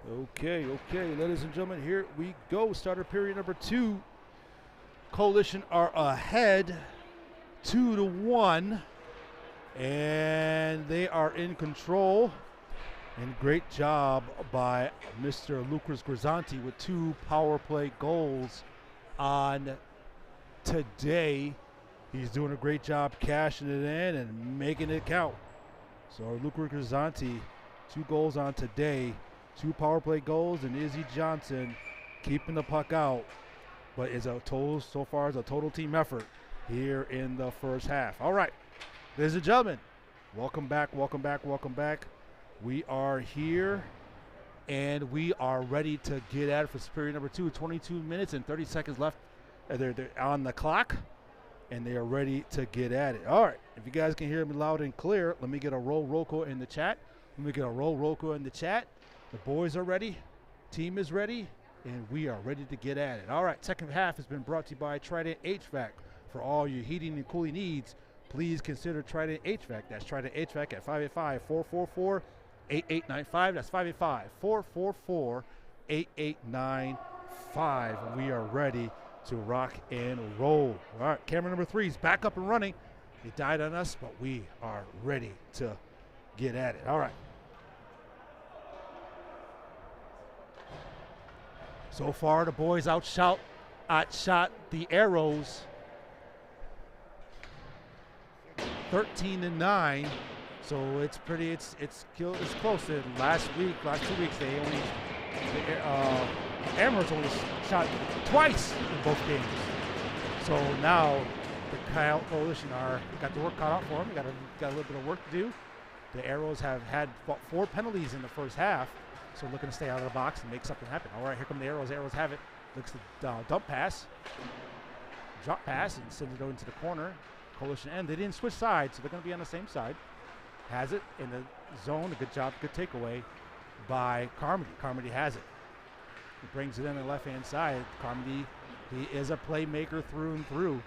Okay, ladies and gentlemen, here we go. Starter period number 2. Coalition are ahead 2-1, and they are in control. And great job by Mr. Lucas Grisanti with 2 power play goals on today. He's doing a great job cashing it in and making it count. So Lucas Grisanti, 2 goals on today, 2 power play goals, and Izzy Johnson keeping the puck out. But it's a total, so far, it's a total team effort here in the first half. All right, ladies and gentlemen, welcome back. We are here, and we are ready to get at it for period number 2. 22 minutes and 30 seconds left. They're on the clock, and they are ready to get at it. All right, if you guys can hear me loud and clear, let me get a roll call in the chat. The boys are ready, team is ready, and we are ready to get at it. All right, second half has been brought to you by Trident HVAC. For all your heating and cooling needs, please consider Trident HVAC. That's Trident HVAC at 585-444-8895. That's 585-444-8895. We are ready to rock and roll. All right, camera number 3 is back up and running. It died on us, but we are ready to get at it. All right. So far, the boys outshot the Arrows 13-9. So it's close. Last 2 weeks, Amherst only shot twice in both games. So now the Coalition got the work cut out for them. Got a little bit of work to do. The Arrows have had 4 penalties in the first half, so looking to stay out of the box and make something happen. All right, here come the Arrows. Arrows have it. Looks to dump pass, drop pass, and sends it into the corner. Coalition end. They didn't switch sides, so they're going to be on the same side. Has it in the zone. A good job, good takeaway by Carmody. Carmody has it. He brings it in the left-hand side. Carmody, he is a playmaker through and through.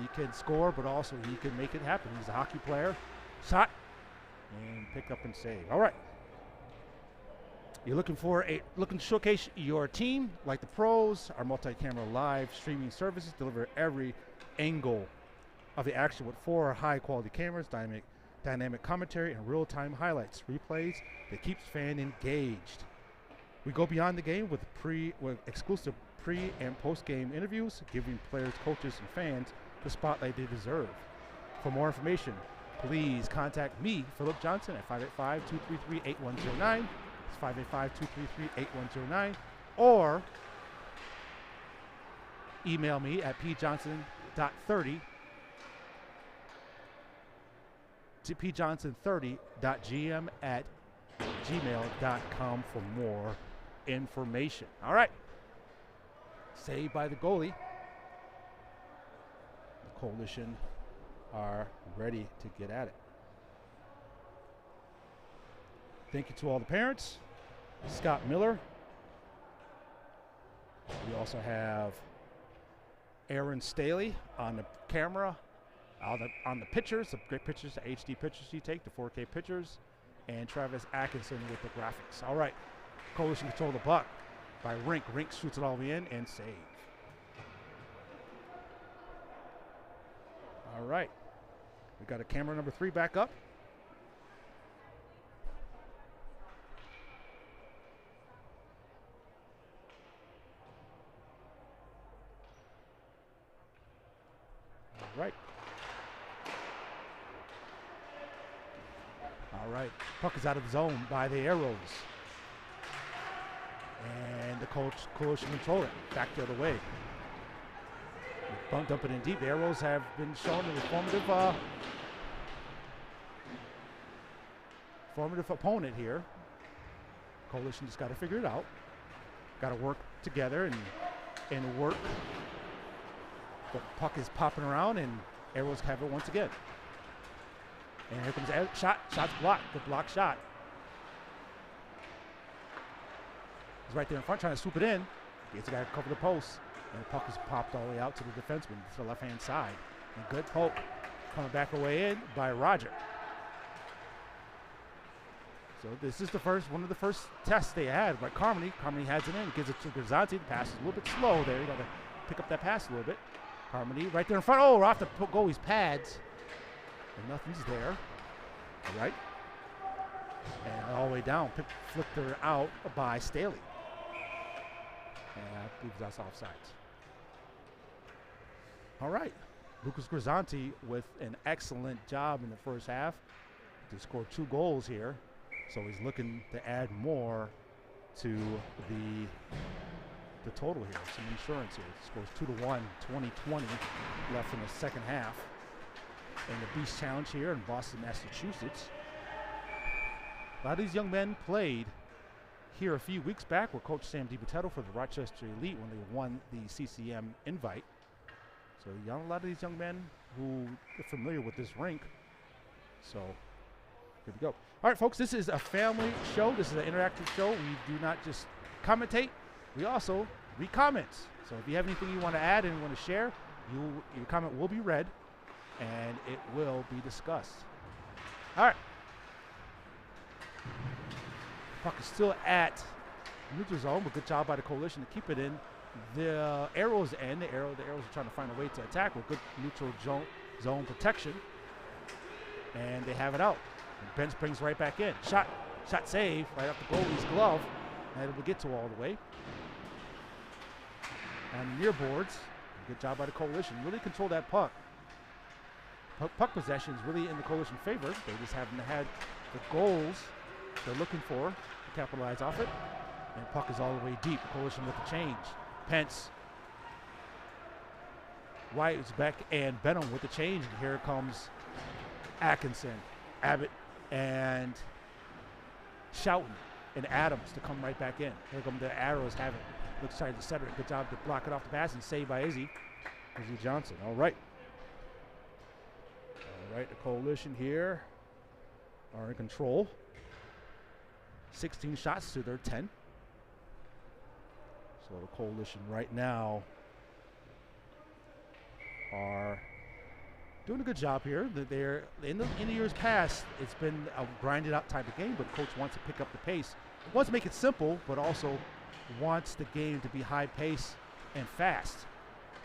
He can score, but also he can make it happen. He's a hockey player. Shot and pick up and save. All right. You're looking to showcase your team like the pros. Our multi-camera live streaming services deliver every angle of the action with 4 high-quality cameras, dynamic commentary, and real-time highlights, replays that keeps fan engaged. We go beyond the game with exclusive pre- and post-game interviews, giving players, coaches, and fans the spotlight they deserve. For more information, please contact me, Philip Johnson, at 585-233-8109. It's 585-233-8109. Or email me at pjohnson.30 to pjohnson30.gm@gmail.com for more information. All right. Saved by the goalie. The Coalition are ready to get at it. Thank you to all the parents. Scott Miller. We also have Aaron Staley on the camera, on the pictures, the great pictures, the HD pictures you take, the 4K pictures, and Travis Atkinson with the graphics. All right, Coalition control the puck by Rink. Rink shoots it all the way in and save. All right, we got a camera number 3 back up. All right, puck is out of the zone by the Arrows. And the Coalition control it back the other way. Dump it in deep. The Arrows have been shown an formative opponent here. Coalition just got to figure it out. Got to work together and work. The puck is popping around, and Arrows have it once again. And here comes the shot. Shot's blocked. The block shot. He's right there in front trying to swoop it in. Gets the guy to cover the post. And the puck is popped all the way out to the defenseman to the left-hand side. And good poke coming back away in by Roger. So this is one of the first tests they had. But Carmody has it in, gives it to Grisanti. The pass is a little bit slow there. You got to pick up that pass a little bit. Carmody right there in front. Oh, we're off the goalie's pads. And nothing's there. All right. And all the way down, flipped her out by Staley. And I believe that's offsides. All right. Lucas Grisanti with an excellent job in the first half to score 2 goals here. So he's looking to add more to the total here. Some insurance here. Scores 2-1, 20-20 left in the second half. And the Beast Challenge here in Boston, Massachusetts. A lot of these young men played here a few weeks back with Coach Sam DiPotetto for the Rochester Elite when they won the CCM invite. So a lot of these young men who are familiar with this rink. So here we go. All right, folks, this is a family show. This is an interactive show. We do not just commentate. We also read comments. So if you have anything you want to add and you want to share, your comment will be read and it will be discussed. All right. Puck is still at neutral zone, but good job by the Coalition to keep it in the arrow's end. The arrows are trying to find a way to attack with good neutral zone protection. And they have it out. And Ben brings right back in. Shot save right off the goalie's glove. And it'll get to all the way. And near boards. Good job by the Coalition. Really control that puck. Puck possession is really in the Coalition favor. They just haven't had the goals they're looking for to capitalize off it. And puck is all the way deep. The Coalition with the change. Pence. White is back and Benham with the change. And here comes Atkinson, Abbott, and Schouten and Adams to come right back in. Here come the Arrows have it. Looks trying to center it. Good job to block it off the pass and saved by Izzy Johnson. All right. All right, the Coalition here are in control. 16 shots to their 10. So the Coalition right now are doing a good job here. They're in the years past, it's been a grinded out type of game, but coach wants to pick up the pace. Wants to make it simple, but also wants the game to be high pace and fast.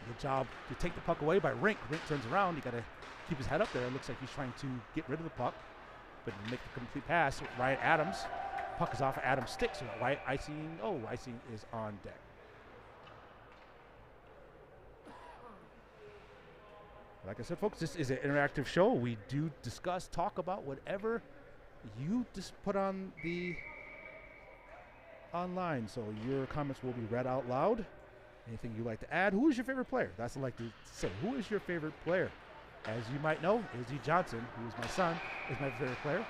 Good job to take the puck away by Rink. Rink turns around. You got to keep his head up there. It looks like he's trying to get rid of the puck, but make the complete pass. Ryan Adams. Puck is off of Adams' stick, so White icing. Oh, icing is on deck. Like I said, folks, this is an interactive show. We do discuss, talk about whatever you just put on the online. So your comments will be read out loud. Anything you'd like to add? Who is your favorite player? That's what I like to say. Who is your favorite player? As you might know, Izzy Johnson, who is my son, is my favorite player.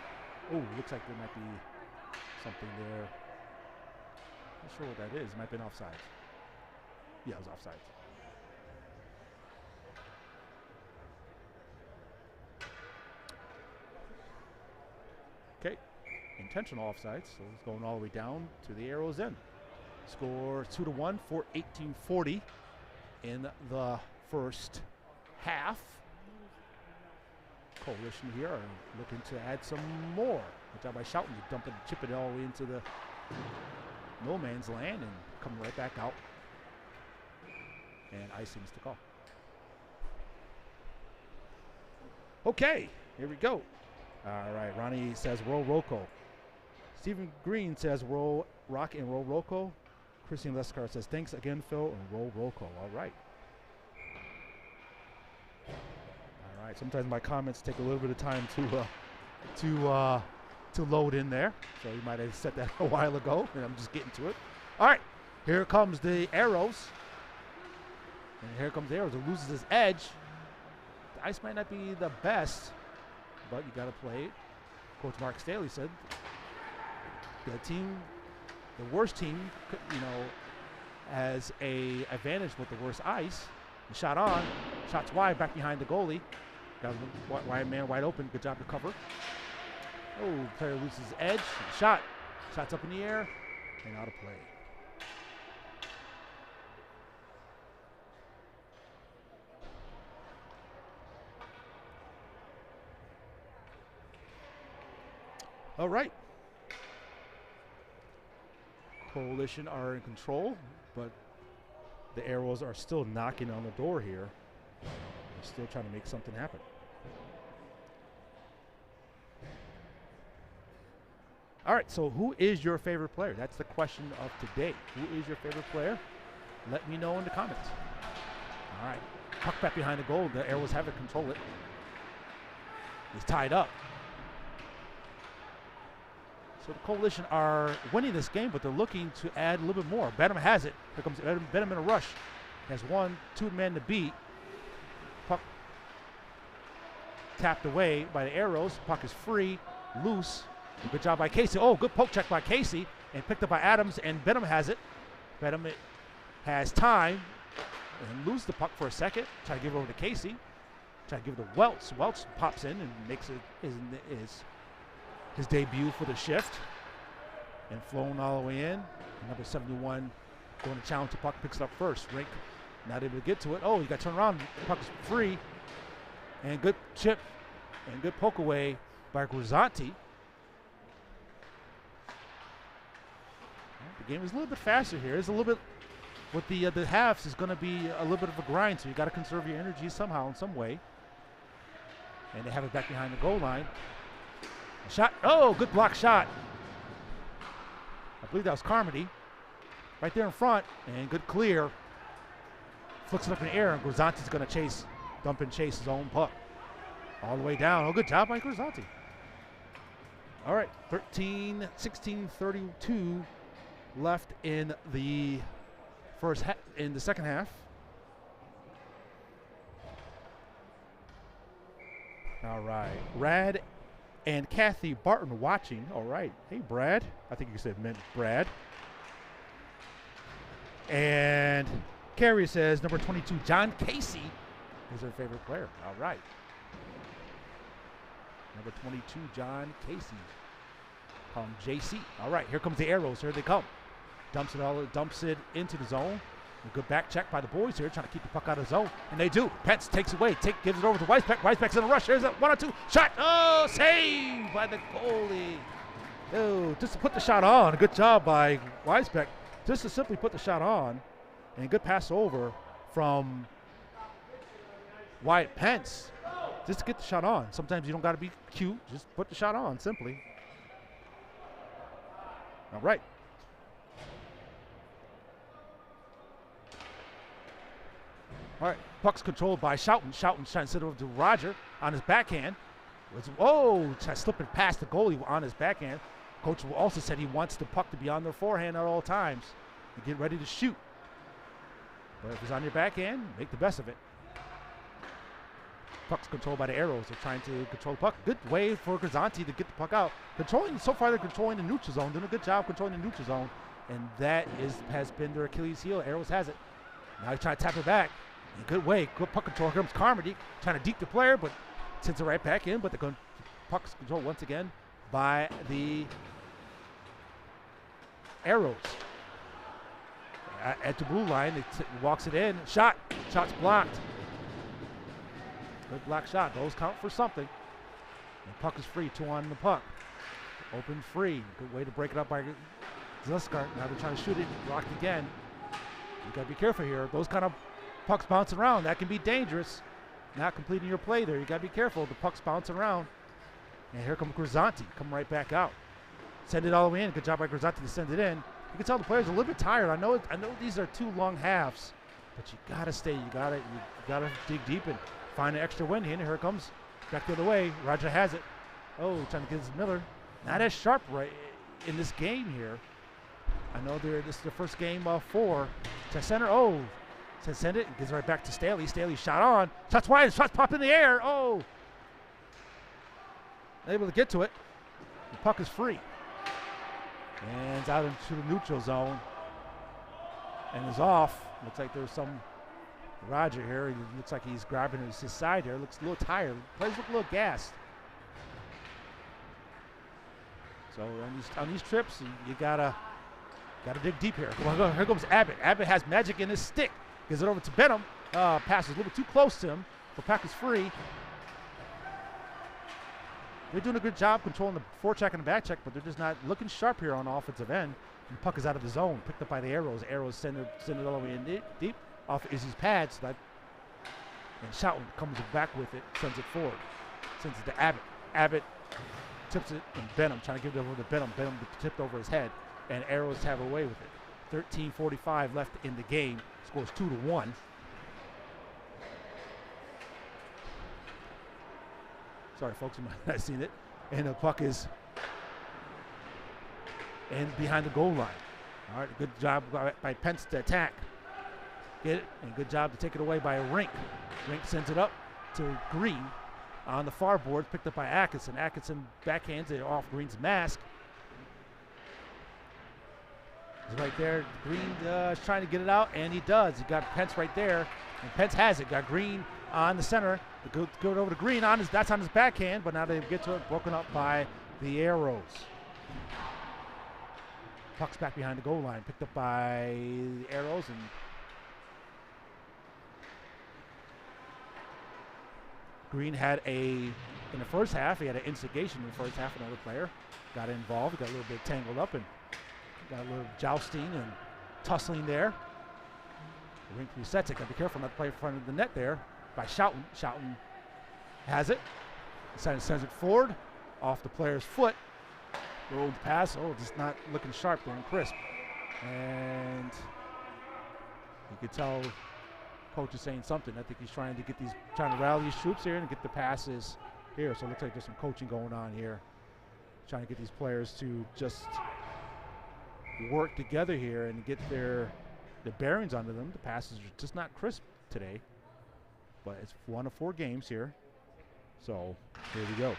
Oh, looks like there might be something there. Not sure what that is. It might have been offside. Yeah, it was offside. Okay, intentional offsides, so it's going all the way down to the arrow's end. Score 2-1 for 1840 in the first half. Coalition here are looking to add some more. Good job by Schouten to dump it, chip it all the way into the no man's land and come right back out. And icing's the call. Okay, here we go. All right, Ronnie says roll Rocco. Stephen Green says roll Rock and roll Rocco. Christian Lescar says thanks again, Phil, and roll Rocco. All right. All right. Sometimes my comments take a little bit of time to load in there, so you might have said that a while ago, and I'm just getting to it. All right. Here comes the Arrows, and here comes the Arrows. It loses his edge. The ice might not be the best, but you got to play it. Coach Mark Staley said the worst team, has a advantage with the worst ice. The shot on, shots wide, back behind the goalie. Got a wide man wide open. Good job to cover. Oh, player loses his edge. Shots up in the air and out of play. All right. Coalition are in control, but the Arrows are still knocking on the door here. They're still trying to make something happen. All right, so who is your favorite player? That's the question of today. Who is your favorite player? Let me know in the comments. All right, puck back behind the goal. The Arrows have to control it. He's tied up. So the Coalition are winning this game, but they're looking to add a little bit more. Benham has it. Here comes Benham in a rush. Has 2 men to beat. Puck tapped away by the Arrows. Puck is free, loose. Good job by Casey. Oh, good poke check by Casey, and picked up by Adams, and Benham has it. Benham has time, and loses the puck for a second. Try to give it over to Casey. Try to give it to Welch. Welch pops in and makes it his debut for the shift. And flown all the way in. Number 71 going to challenge the puck, picks it up first. Rink not able to get to it. Oh, he got turned around. The puck is free. And good chip and good poke away by Grisanti. The game is a little bit faster here. It's a little bit, with the halves, is going to be a little bit of a grind, so you got to conserve your energy somehow, in some way. And they have it back behind the goal line. Shot. Oh, good block shot. I believe that was Carmody. Right there in front, and good clear. Flicks it up in the air, and Grisanti's going to dump and chase his own puck. All the way down. Oh, good job by Grisanti. All right, 16-32 left in the second half. All right, Brad and Kathy Barton watching. All right, hey Brad. I think you said meant Brad. And Carrie says number 22, John Casey, is her favorite player. All right. Number 22, John Casey. Call him JC. All right, here comes the Arrows. Here they come. Dumps it into the zone. A good back check by the boys here, trying to keep the puck out of the zone. And they do. Pence takes it away. Gives it over to Weisbeck. Weisbeck's in a rush. There's a 1-2 shot. Oh, saved by the goalie. Oh, just to put the shot on. Good job by Weisbeck. Just to simply put the shot on. And good pass over from Wyatt Pence. Just to get the shot on. Sometimes you don't got to be cute. Just put the shot on, simply. All right. All right, puck's controlled by Schouten. Schouten's trying to sit over to Roger on his backhand. Trying to slip it past the goalie on his backhand. Coach also said he wants the puck to be on their forehand at all times and get ready to shoot. But if it's on your backhand, make the best of it. Puck's controlled by the Arrows. They're trying to control the puck. Good way for Grisanti to get the puck out. So far they're controlling the neutral zone. Doing a good job controlling the neutral zone. And that has been their Achilles heel. Arrows has it. Now he's trying to tap it back. Good way, good puck control. Here comes Carmody trying to deke the player, but sends it right back in. But the puck's controlled once again by the Arrows. At the blue line, he walks it in. Shot's blocked. Good block shot. Those count for something. And puck is free. 2 on the puck. Open free. Good way to break it up by Zuskart. Now they're trying to shoot it. Blocked again. You got to be careful here. Those kind of pucks bouncing around, that can be dangerous. Not completing your play there. You got to be careful. The puck's bouncing around. And here comes Grisanti. Come right back out. Send it all the way in. Good job by Grisanti to send it in. You can tell the players are a little bit tired. I know these are 2 long halves, but you got to stay. You got to dig deep and find an extra win here. And here it comes. Back the other way. Roger has it. Oh, trying to get this Miller. Not as sharp right in this game here. I know this is the first game of 4. To center. Oh. Send it, gives it right back to Staley. Staley shot on. Shots wide, shots pop in the air. Oh! Able to get to it. The puck is free. And it's out into the neutral zone. And is off. Looks like there's some Roger here. He looks like he's grabbing his side here. Looks a little tired. Players look a little gassed. So on these trips, you gotta dig deep here. Here comes Abbott. Abbott has magic in his stick. Gives it over to Benham. Passes a little bit too close to him. The puck is free. They're doing a good job controlling the forecheck and the back check, but they're just not looking sharp here on the offensive end. And the puck is out of the zone, picked up by the Arrows. Arrows send it all the way in deep off Izzy's pads. And Schouten comes back with it, sends it forward. Sends it to Abbott. Abbott tips it, and Benham trying to give it over to Benham. Benham tipped over his head, and Arrows have away with it. 13:45 left in the game. Scores 2-1. Sorry, folks, you might not have seen it. And the puck is in behind the goal line. All right, good job by Pence to attack. Get it, and good job to take it away by Rink. Rink sends it up to Green on the far board, picked up by Atkinson. Atkinson backhands it off Green's mask. He's right there. Green is trying to get it out, and he does. He got Pence right there, and Pence has it. Got Green on the center. Go over to Green. That's on his backhand, but now they get to it, broken up by the Arrows. Puck's back behind the goal line, picked up by the Arrows, and Green had in the first half, he had an instigation in the first half. Another player got involved, got a little bit tangled up, and got a little jousting and tussling there. Rink resets it. Got to be careful not to play in front of the net there by Schouten. Schouten has it. Sends it forward off the player's foot. Rolled pass. Oh, just not looking sharp there and crisp. And you could tell coach is saying something. I think he's trying to rally these troops here and get the passes here. So it looks like there's some coaching going on here. Trying to get these players to just work together here and get the bearings under them. The passes are just not crisp today, but it's 1 of 4 games here. So here we go.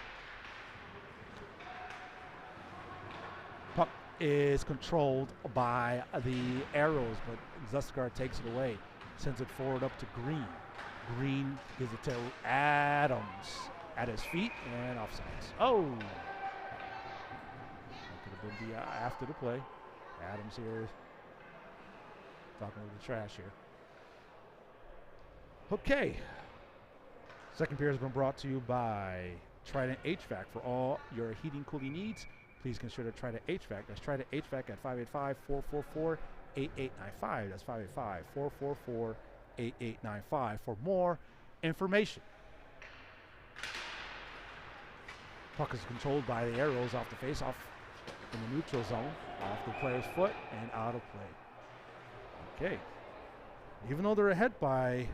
Puck is controlled by the Arrows, but Zuskar takes it away, sends it forward up to Green. Green gives it to Adams at his feet and offsides. Oh, that could have been after the play. Adams here talking a little trash here. Okay. Second period has been brought to you by Trident HVAC. For all your heating cooling needs, please consider Trident HVAC. That's Trident HVAC at 585-444-8895. That's 585-444-8895 for more information. Puck is controlled by the Arrows off the face-off in the neutral zone, off the player's foot and out of play. Okay. Even though they're ahead by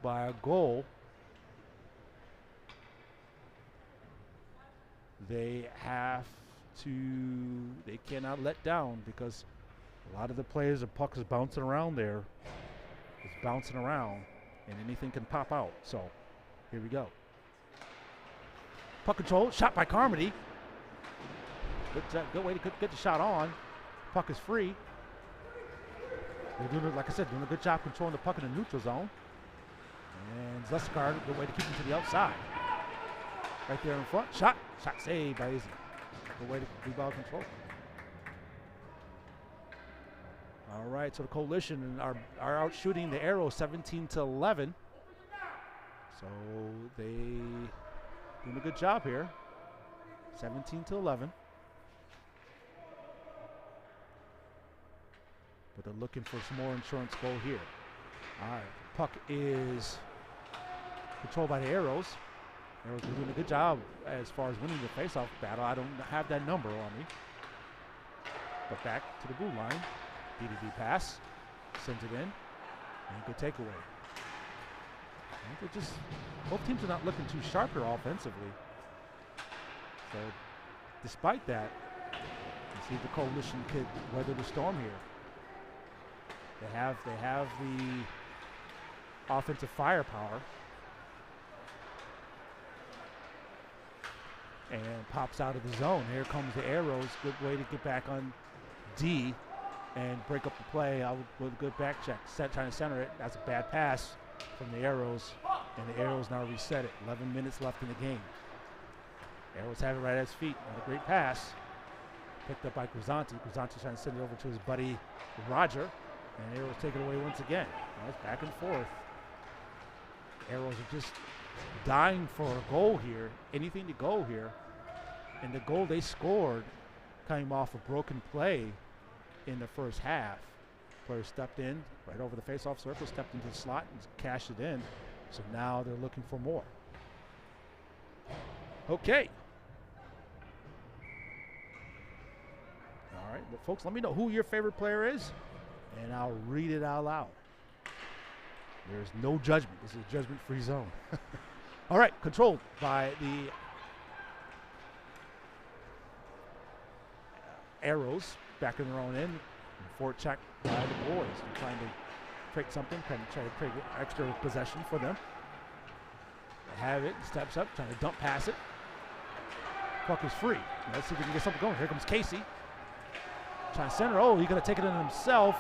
a goal, they cannot let down, because a lot of the players, the puck is bouncing around there. It's bouncing around, and anything can pop out. So here we go. Puck control, shot by Carmody. Good way to get the shot on. Puck is free. They're doing, like I said, doing a good job controlling the puck in the neutral zone. And Zuskar, good way to keep him to the outside. Right there in front. Shot saved by Izzy. Good way to rebound control. All right, so the Coalition are out shooting the Arrows 17-11. So they doing a good job here. 17-11. But they're looking for some more insurance goal here. All right, puck is controlled by the Arrows. Arrows are doing a good job as far as winning the faceoff battle. I don't have that number on me. But back to the blue line. BDB pass, sends it in, and good takeaway. Both teams are not looking too sharp here offensively. So despite that, you see the Coalition could weather the storm here. They have the offensive firepower. And pops out of the zone. Here comes the Arrows. Good way to get back on D and break up the play with a good back check. Trying to center it. That's a bad pass from the Arrows. And the Arrows now reset it. 11 minutes left in the game. Arrows have it right at his feet. Not a great pass. Picked up by Cruzanti. Cruzanti trying to send it over to his buddy Roger. And Arrows take it away once again. That's back and forth. Arrows are just dying for a goal here, anything to go here. And the goal they scored came off a broken play in the first half. Player stepped in right over the face-off circle, stepped into the slot and cashed it in. So now they're looking for more. Okay. All right, well, folks, let me know who your favorite player is, and I'll read it out loud. There's no judgment. This is a judgment-free zone. All right, controlled by the Arrows back in their own end. Forward check by the boys. They're trying to create something, trying to create extra possession for them. They have it, steps up, trying to dump pass it. Puck is free. Let's see if we can get something going. Here comes Casey. Trying to center. Oh, he's going to take it in himself.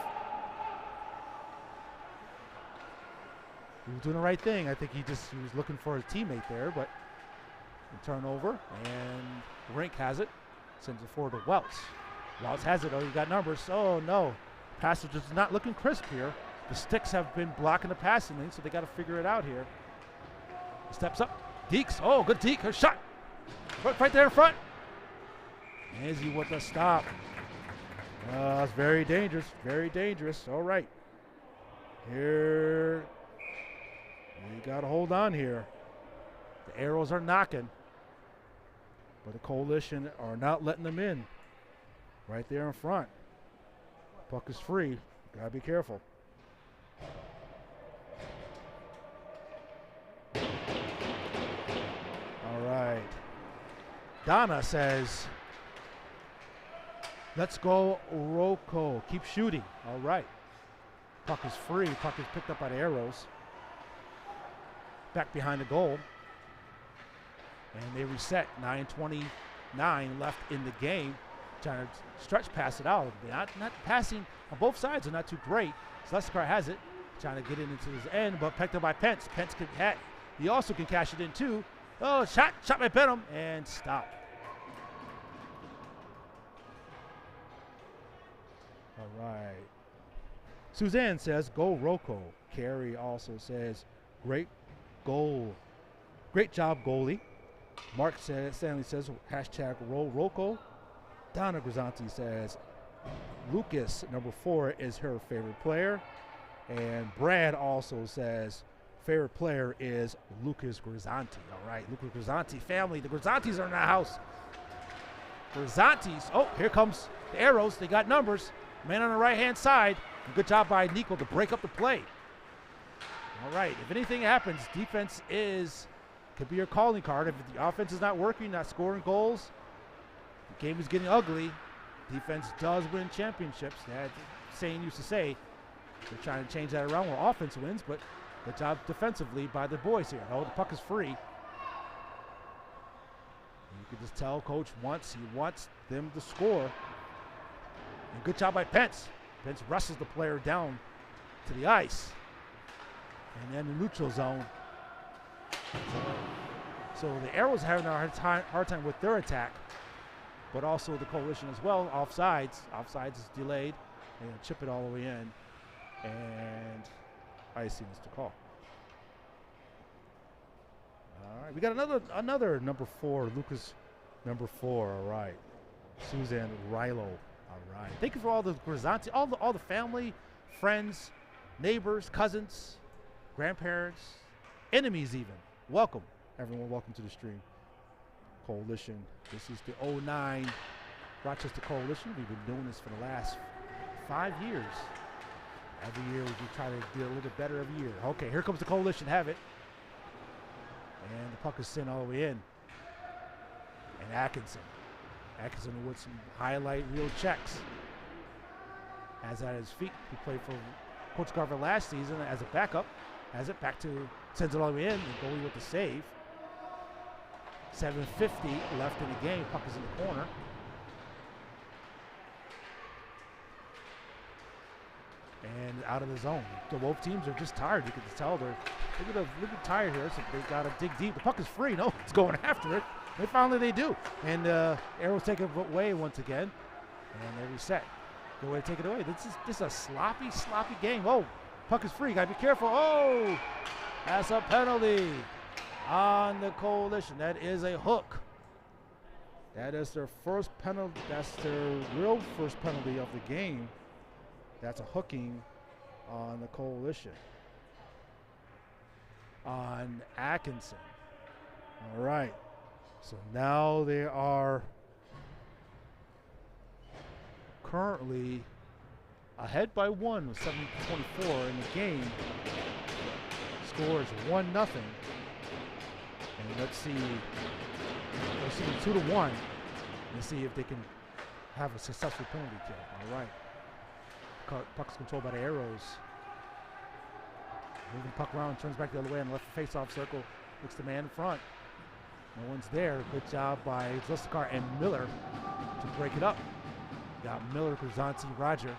He was doing the right thing. I think he was looking for his teammate there, but turnover, and Rink has it. Sends it forward to Welts. Welts has it. Oh, you got numbers. Oh, no. Passage is not looking crisp here. The sticks have been blocking the passing lane, so they got to figure it out here. Steps up. Deeks. Oh, good Deke. Her shot. Right there in front. Izzy with the stop. It's very dangerous. Very dangerous. All right. Here. You got to hold on here. The Arrows are knocking, but the Coalition are not letting them in. Right there in front. Puck is free. Gotta be careful. All right. Donna says, let's go Rocco. Keep shooting. All right. Puck is free. Puck is picked up by the Arrows. Back behind the goal. And they reset. 9:29 left in the game. Trying to stretch pass it out. Not passing on both sides are not too great. Sleskar has it. Trying to get it into his end, but picked up by Pence. Pence can he also can cash it in too. Oh, shot by Benham and stop. All right. Suzanne says, go Rocco. Carrie also says, great goal. Great job, goalie. Mark Stanley says, hashtag roll Rocco. Donna Grisanti says, Lucas, number 4, is her favorite player. And Brad also says, favorite player is Lucas Grisanti. All right, Lucas Grisanti family. The Grisantis are in the house. Grisantis. Oh, here comes the Arrows. They got numbers. Man on the right-hand side. Good job by Nico to break up the play. All right, if anything happens, defense could be your calling card. If the offense is not working, not scoring goals, the game is getting ugly. Defense does win championships. That saying used to say. They're trying to change that around where offense wins, but good job defensively by the boys here. Oh, the puck is free. You can just tell Coach he wants them to score. And good job by Pence. Pence wrestles the player down to the ice. And then the neutral zone. So the Arrows are having a hard time with their attack, but also the Coalition as well. Offsides. Offsides is delayed. They're going to chip it all the way in. And icing is to call. All right, we got another number 4, Lucas, number 4. All right, Suzanne Rilo. All right, thank you for all the Grisanti, all the family, friends, neighbors, cousins, grandparents, enemies even. Welcome, everyone. Welcome to the stream. Coalition. This is the 09 Rochester Coalition. We've been doing this for the last 5 years. Every year we try to do a little bit better every year. Okay, here comes the Coalition. Have it. And the puck is sent all the way in. And Atkinson. Atkinson with some highlight reel checks. Has at his feet. He played for Coach Garver last season as a backup. Has it back to, sends it all the way in. And goalie with the save. 7:50 left in the game. Puck is in the corner. And out of the zone. The both teams are just tired. You can just tell they're a little tired here. So they got to dig deep. The puck is free. No, it's going after it. And finally they do. And Arrows take it away once again. And they reset. Good way to take it away. This is a sloppy game. Oh, puck is free. Got to be careful. Oh, that's a penalty. on the Coalition. That is a hook. That is their first penalty. That's their real first penalty of the game. That's a hooking on the Coalition. On Atkinson. All right. So now they are currently ahead by 1 with 7:24 in the game. Score is 1-0. And let's see 2-1 and see if they can have a successful penalty kill. All right. Puck's controlled by the Arrows. Moving puck around, turns back the other way on the left face-off circle. Looks the man in front. No one's there. Good job by Zlistakar and Miller to break it up. Got Miller, Grzanti, Roger,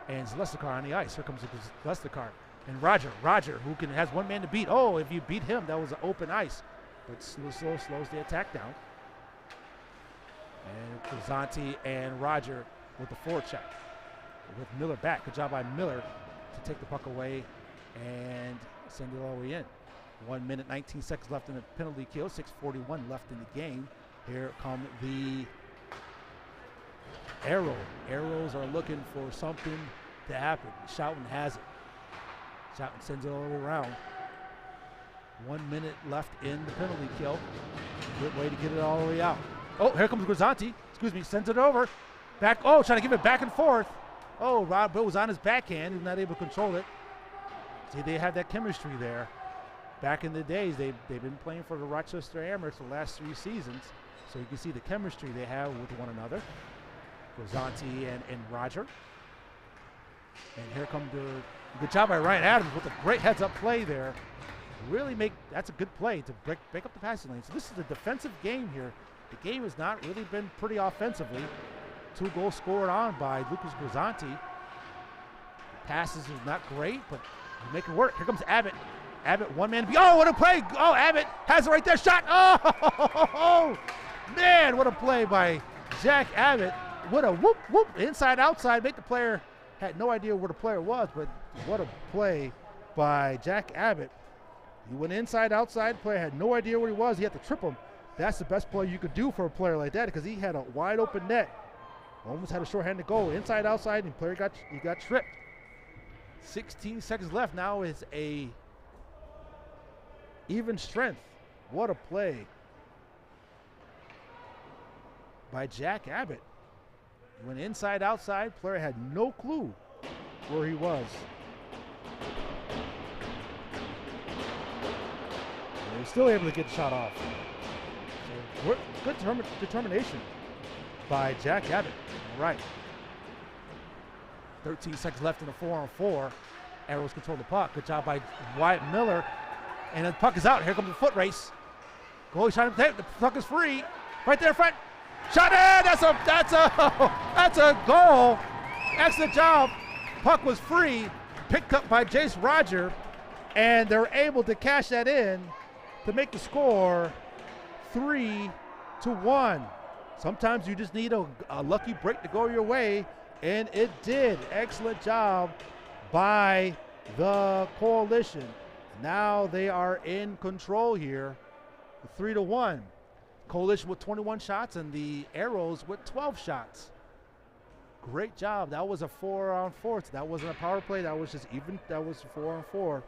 and Zlistakar on the ice. Here comes Zlistakar. And Roger, who has one man to beat. Oh, if you beat him, that was an open ice. But slows the attack down. And Grzanti and Roger with the forecheck. With Miller back. Good job by Miller to take the puck away and send it all the way in. 1 minute, 19 seconds left in the penalty kill. 6:41 left in the game. Here come the Arrows are looking for something to happen. Schouten has it. Schouten sends it all the way around. 1 minute left in the penalty kill. Good way to get it all the way out. Oh, here comes Grzanti. Sends it over. Back. Oh, trying to give it back and forth. Oh, Rob Bill was on his backhand. He's not able to control it. See, they have that chemistry there. Back in the days, they've been playing for the Rochester Amerks the last 3 seasons. So you can see the chemistry they have with one another. Grzanti and Roger. And here come the good job by Ryan Adams with a great heads-up play there. That's a good play to break up the passing lane. So this is a defensive game here. The game has not really been pretty offensively. 2 goals scored on by Lucas Grzanti. The passes is not great, but you make it work. Here comes Abbott. Abbott, one man. Oh, what a play! Oh, Abbott has it right there. Shot! Oh, man, what a play by Jack Abbott. What a whoop, inside, outside. Make the player, had no idea where the player was, but what a play by Jack Abbott. He went inside, outside. Player had no idea where he was. He had to trip him. That's the best play you could do for a player like that because he had a wide open net. Almost had a shorthanded goal. Inside, outside, and the player got tripped. 16 seconds left. Now is a even strength. What a play by Jack Abbott. Went inside, outside. Player had no clue where he was. And he's still able to get the shot off. So good determination by Jack Abbott. All right. 13 seconds left in the 4-on-4. Arrows control the puck. Good job by Wyatt Miller. And the puck is out. Here comes the foot race. Goalie trying to take. The puck is free. Right there in front. Shot in. That's a goal. Excellent job. Puck was free. Picked up by Jace Roger. And they're able to cash that in to make the score 3-1. Sometimes you just need a lucky break to go your way. And it did. Excellent job by the Coalition. Now they are in control here. 3-1. Coalition with 21 shots and the Arrows with 12 shots. Great job. That was a 4-on-4. That wasn't a power play. That was just even. That was 4-on-4.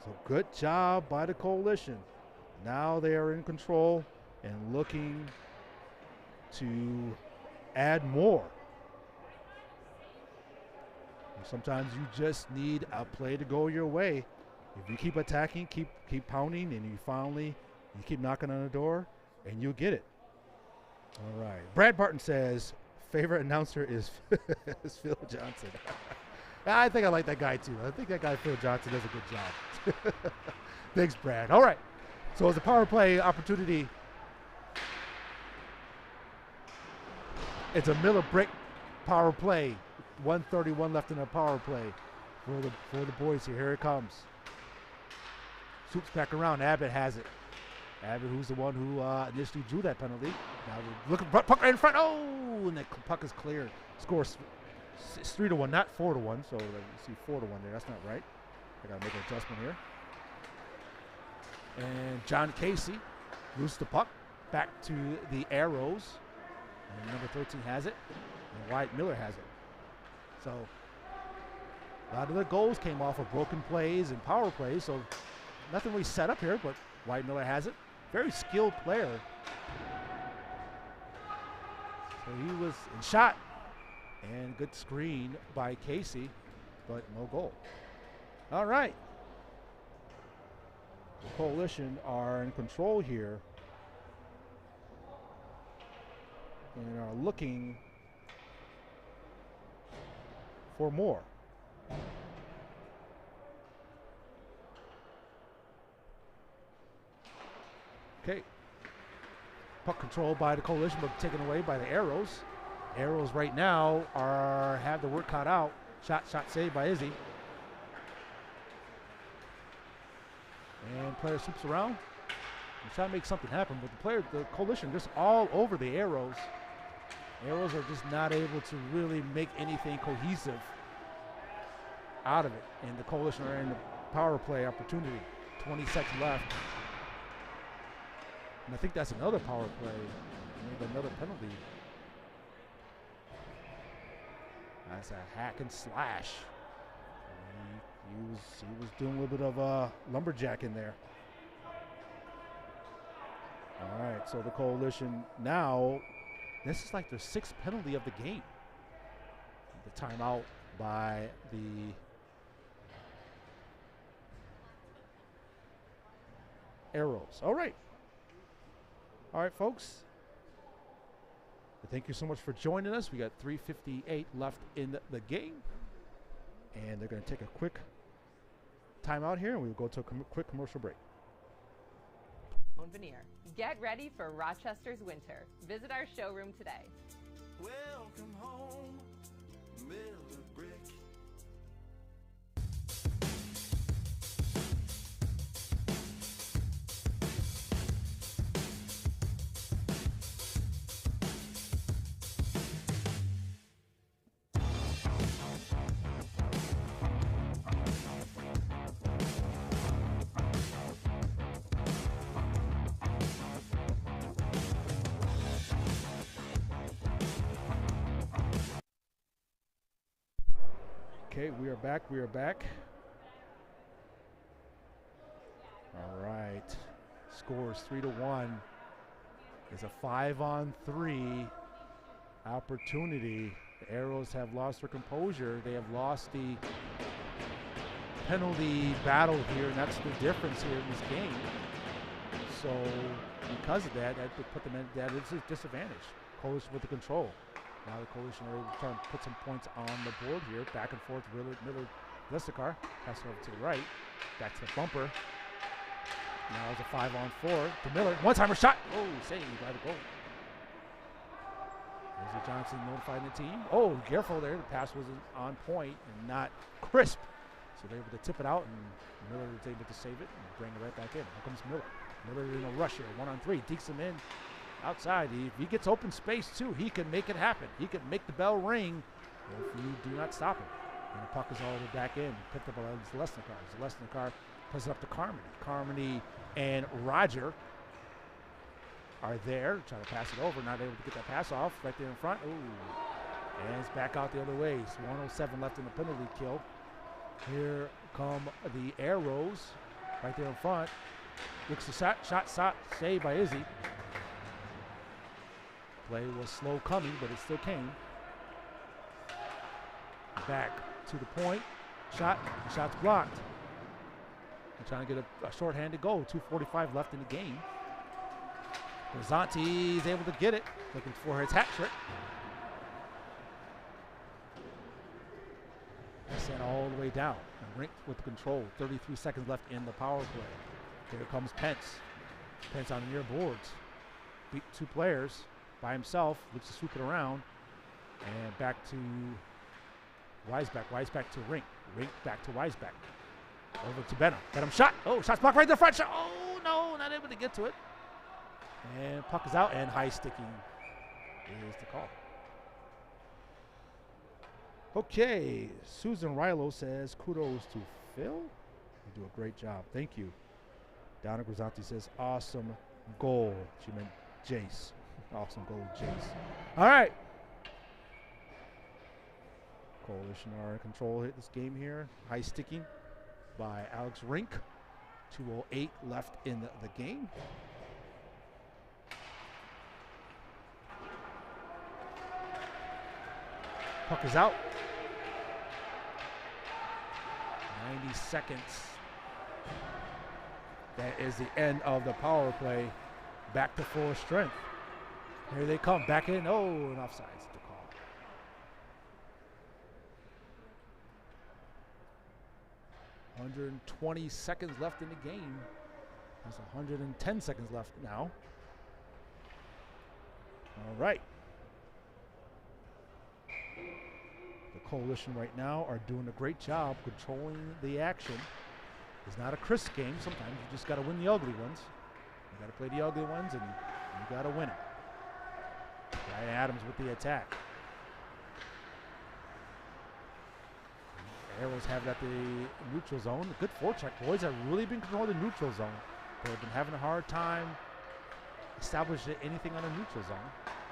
So good job by the Coalition. Now they are in control and looking to add more. Sometimes you just need a play to go your way. If you keep attacking, keep pounding, and you keep knocking on the door, and you'll get it. All right. Brad Barton says, favorite announcer is Phil Johnson. I think I like that guy, too. I think that guy, Phil Johnson, does a good job. Thanks, Brad. All right. So it's a power play opportunity. It's a Miller Brick power play. 1:31 left in the power play for the boys here. Here it comes. Swoops back around. Abbott has it. Abbott, who's the one who initially drew that penalty. Now looking, puck right in front. Oh, and the puck is cleared. Scores 3-1, not 4-1. So you see 4-1 there. That's not right. I got to make an adjustment here. And John Casey loses the puck back to the Arrows. And number 13 has it. And Wyatt Miller has it. So a lot of the goals came off of broken plays and power plays. So nothing really set up here, but Wyatt Miller has it. Very skilled player. So he was in shot. And good screen by Casey, but no goal. All right. The Coalition are in control here and are looking for more. Okay. Puck control by the Coalition, but taken away by the Arrows. Arrows right now have the work cut out. Shot saved by Izzy. And player swoops around and trying to make something happen, but the Coalition just all over the Arrows. Arrows are just not able to really make anything cohesive out of it. And the Coalition are in the power play opportunity. 20 seconds left. And I think that's another power play. Maybe another penalty. That's a hack and slash. He was doing a little bit of lumberjack in there. All right, so the Coalition now, this is like their 6th penalty of the game. The timeout by the Arrows. All right, folks. Thank you so much for joining us. We got 3:58 left in the game. And they're going to take a quick timeout here, and we'll go to a quick commercial break. Veneer. Get ready for Rochester's winter. Visit our showroom today. Welcome home, Miller Brick. Okay, we are back. All right. Scores 3-1. It's a 5-on-3 opportunity. The Arrows have lost their composure. They have lost the penalty battle here, and that's the difference here in this game. So because of that, that would put them at that is a disadvantage. Coalition with the control. Now the Coalition are able to try and put some points on the board here. Back and forth, Miller, Listicar. Pass it over to the right. Back to the bumper. Now it's a 5-on-4 to Miller. One-timer shot. Oh, saved by the goal. Izzy Johnson notifying the team. Oh, careful there. The pass was on point and not crisp. So they're able to tip it out, and Miller was able to save it and bring it right back in. Here comes Miller. Miller in a rush here. 1-on-3. Dekes him in. Outside, if he gets open space too, he can make it happen. He can make the bell ring if you do not stop him. And the puck is all the way back in. Picked up by Lesnicar. Lesnicar puts it up to Carmody. Carmody and Roger are there, trying to pass it over. Not able to get that pass off right there in front. Ooh, and it's back out the other way. It's 1:07 left in the penalty kill. Here come the Arrows right there in front. Looks the shot, saved by Izzy. Play was slow coming, but it still came. Back to the point. Shot's blocked. They're trying to get a shorthanded goal. 2:45 left in the game. Grisanti is able to get it. Looking for his hat trick. Sent all the way down. And Rink with control. 33 seconds left in the power play. Here comes Pence. Pence on the near boards. Beat 2 players. By himself, looks to swoop it around, and back to Weisbach. Weisbach to Rink. Rink back to Weisbach. Over to Benham. Benham shot. Oh, shot's blocked right in the front. Shot. Oh, no, not able to get to it. And puck is out, and high sticking is the call. Okay, Susan Rilo says kudos to Phil. You do a great job. Thank you. Donna Grisanti says, awesome goal. She meant Jace. Awesome goal, Jace. All right. Coalition are in control hit this game here. High sticking by Alex Rink. 2:08 left in the game. Puck is out. 90 seconds. That is the end of the power play. Back to full strength. Here they come. Back in. Oh, an offside to call. $120 seconds left in the game. There's 110 seconds left now. All right. The Coalition right now are doing a great job controlling the action. It's not a crisp game. Sometimes you just got to win the ugly ones. You got to play the ugly ones, and you got to win it. Ryan Adams with the attack. Arrows have it at the neutral zone. Good forecheck. Boys have really been controlling the neutral zone. They've been having a hard time establishing anything on the neutral zone.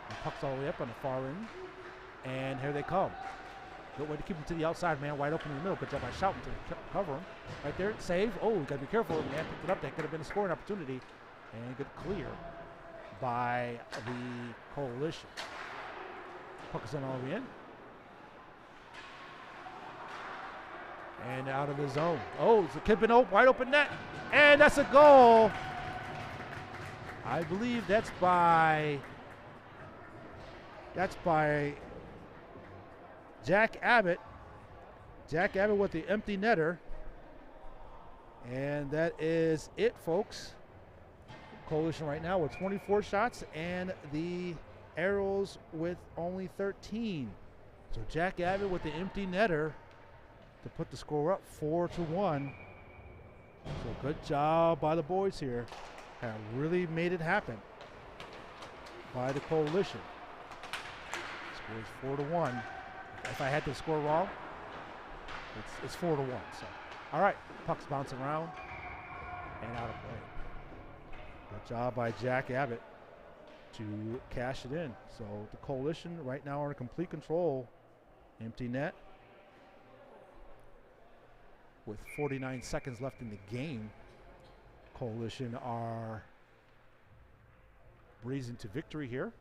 The puck's all the way up on the far end. And here they come. Good way to keep him to the outside, man. Wide open in the middle. Good job by Shoughton to cover him. Right there, save. Oh, got to be careful. Man picked it up. That could have been a scoring opportunity. And good clear by the Coalition. Puck is in all the way in. And out of the zone. Oh, it's a kid been wide open net. And that's a goal. I believe that's by Jack Abbott. Jack Abbott with the empty netter. And that is it, folks. Coalition right now with 24 shots and the Arrows with only 13. So Jack Abbott with the empty netter to put the score up 4-1. So good job by the boys here. Have really made it happen by the Coalition. Scores 4-1. If I had to score wrong, it's 4-1. So, all right, puck's bouncing around and out of play. Good job by Jack Abbott to cash it in. So the Coalition right now are in complete control. Empty net with 49 seconds left in the game. Coalition are breezing to victory here.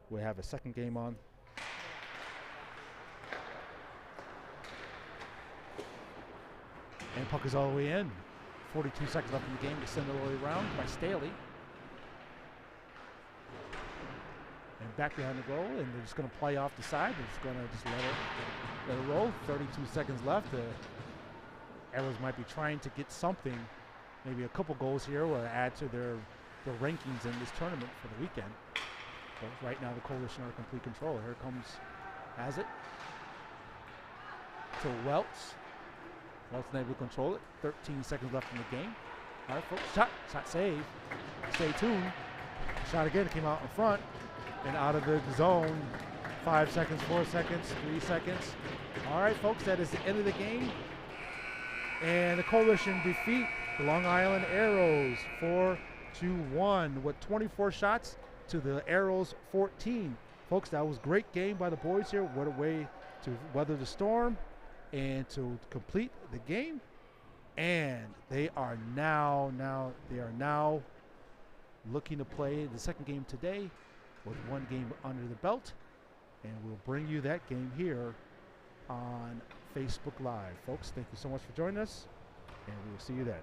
We have a second game on. And puck is all the way in. 42 seconds left in the game to send it all the way around by Staley. And back behind the goal, and they're just going to play off the side. They're just going to just let it roll. 32 seconds left. Arrows might be trying to get something, maybe a couple goals here, or add to their rankings in this tournament for the weekend. But right now, the Coalition are in complete control. Here comes Hazit to Welts. Welts able to control it. 13 seconds left in the game. All right, folks. Shot save. Stay tuned. Shot again. Came out in front and out of the zone. 5 seconds, 4 seconds, 3 seconds. All right, folks. That is the end of the game. And the Coalition defeat the Long Island Arrows 4-1 with 24 shots to the Arrows 14. Folks, that was a great game by the boys here. What a way to weather the storm and to complete the game. And they are now looking to play the second game today with one game under the belt. And we'll bring you that game here on Facebook Live. Folks, thank you so much for joining us, and we will see you then.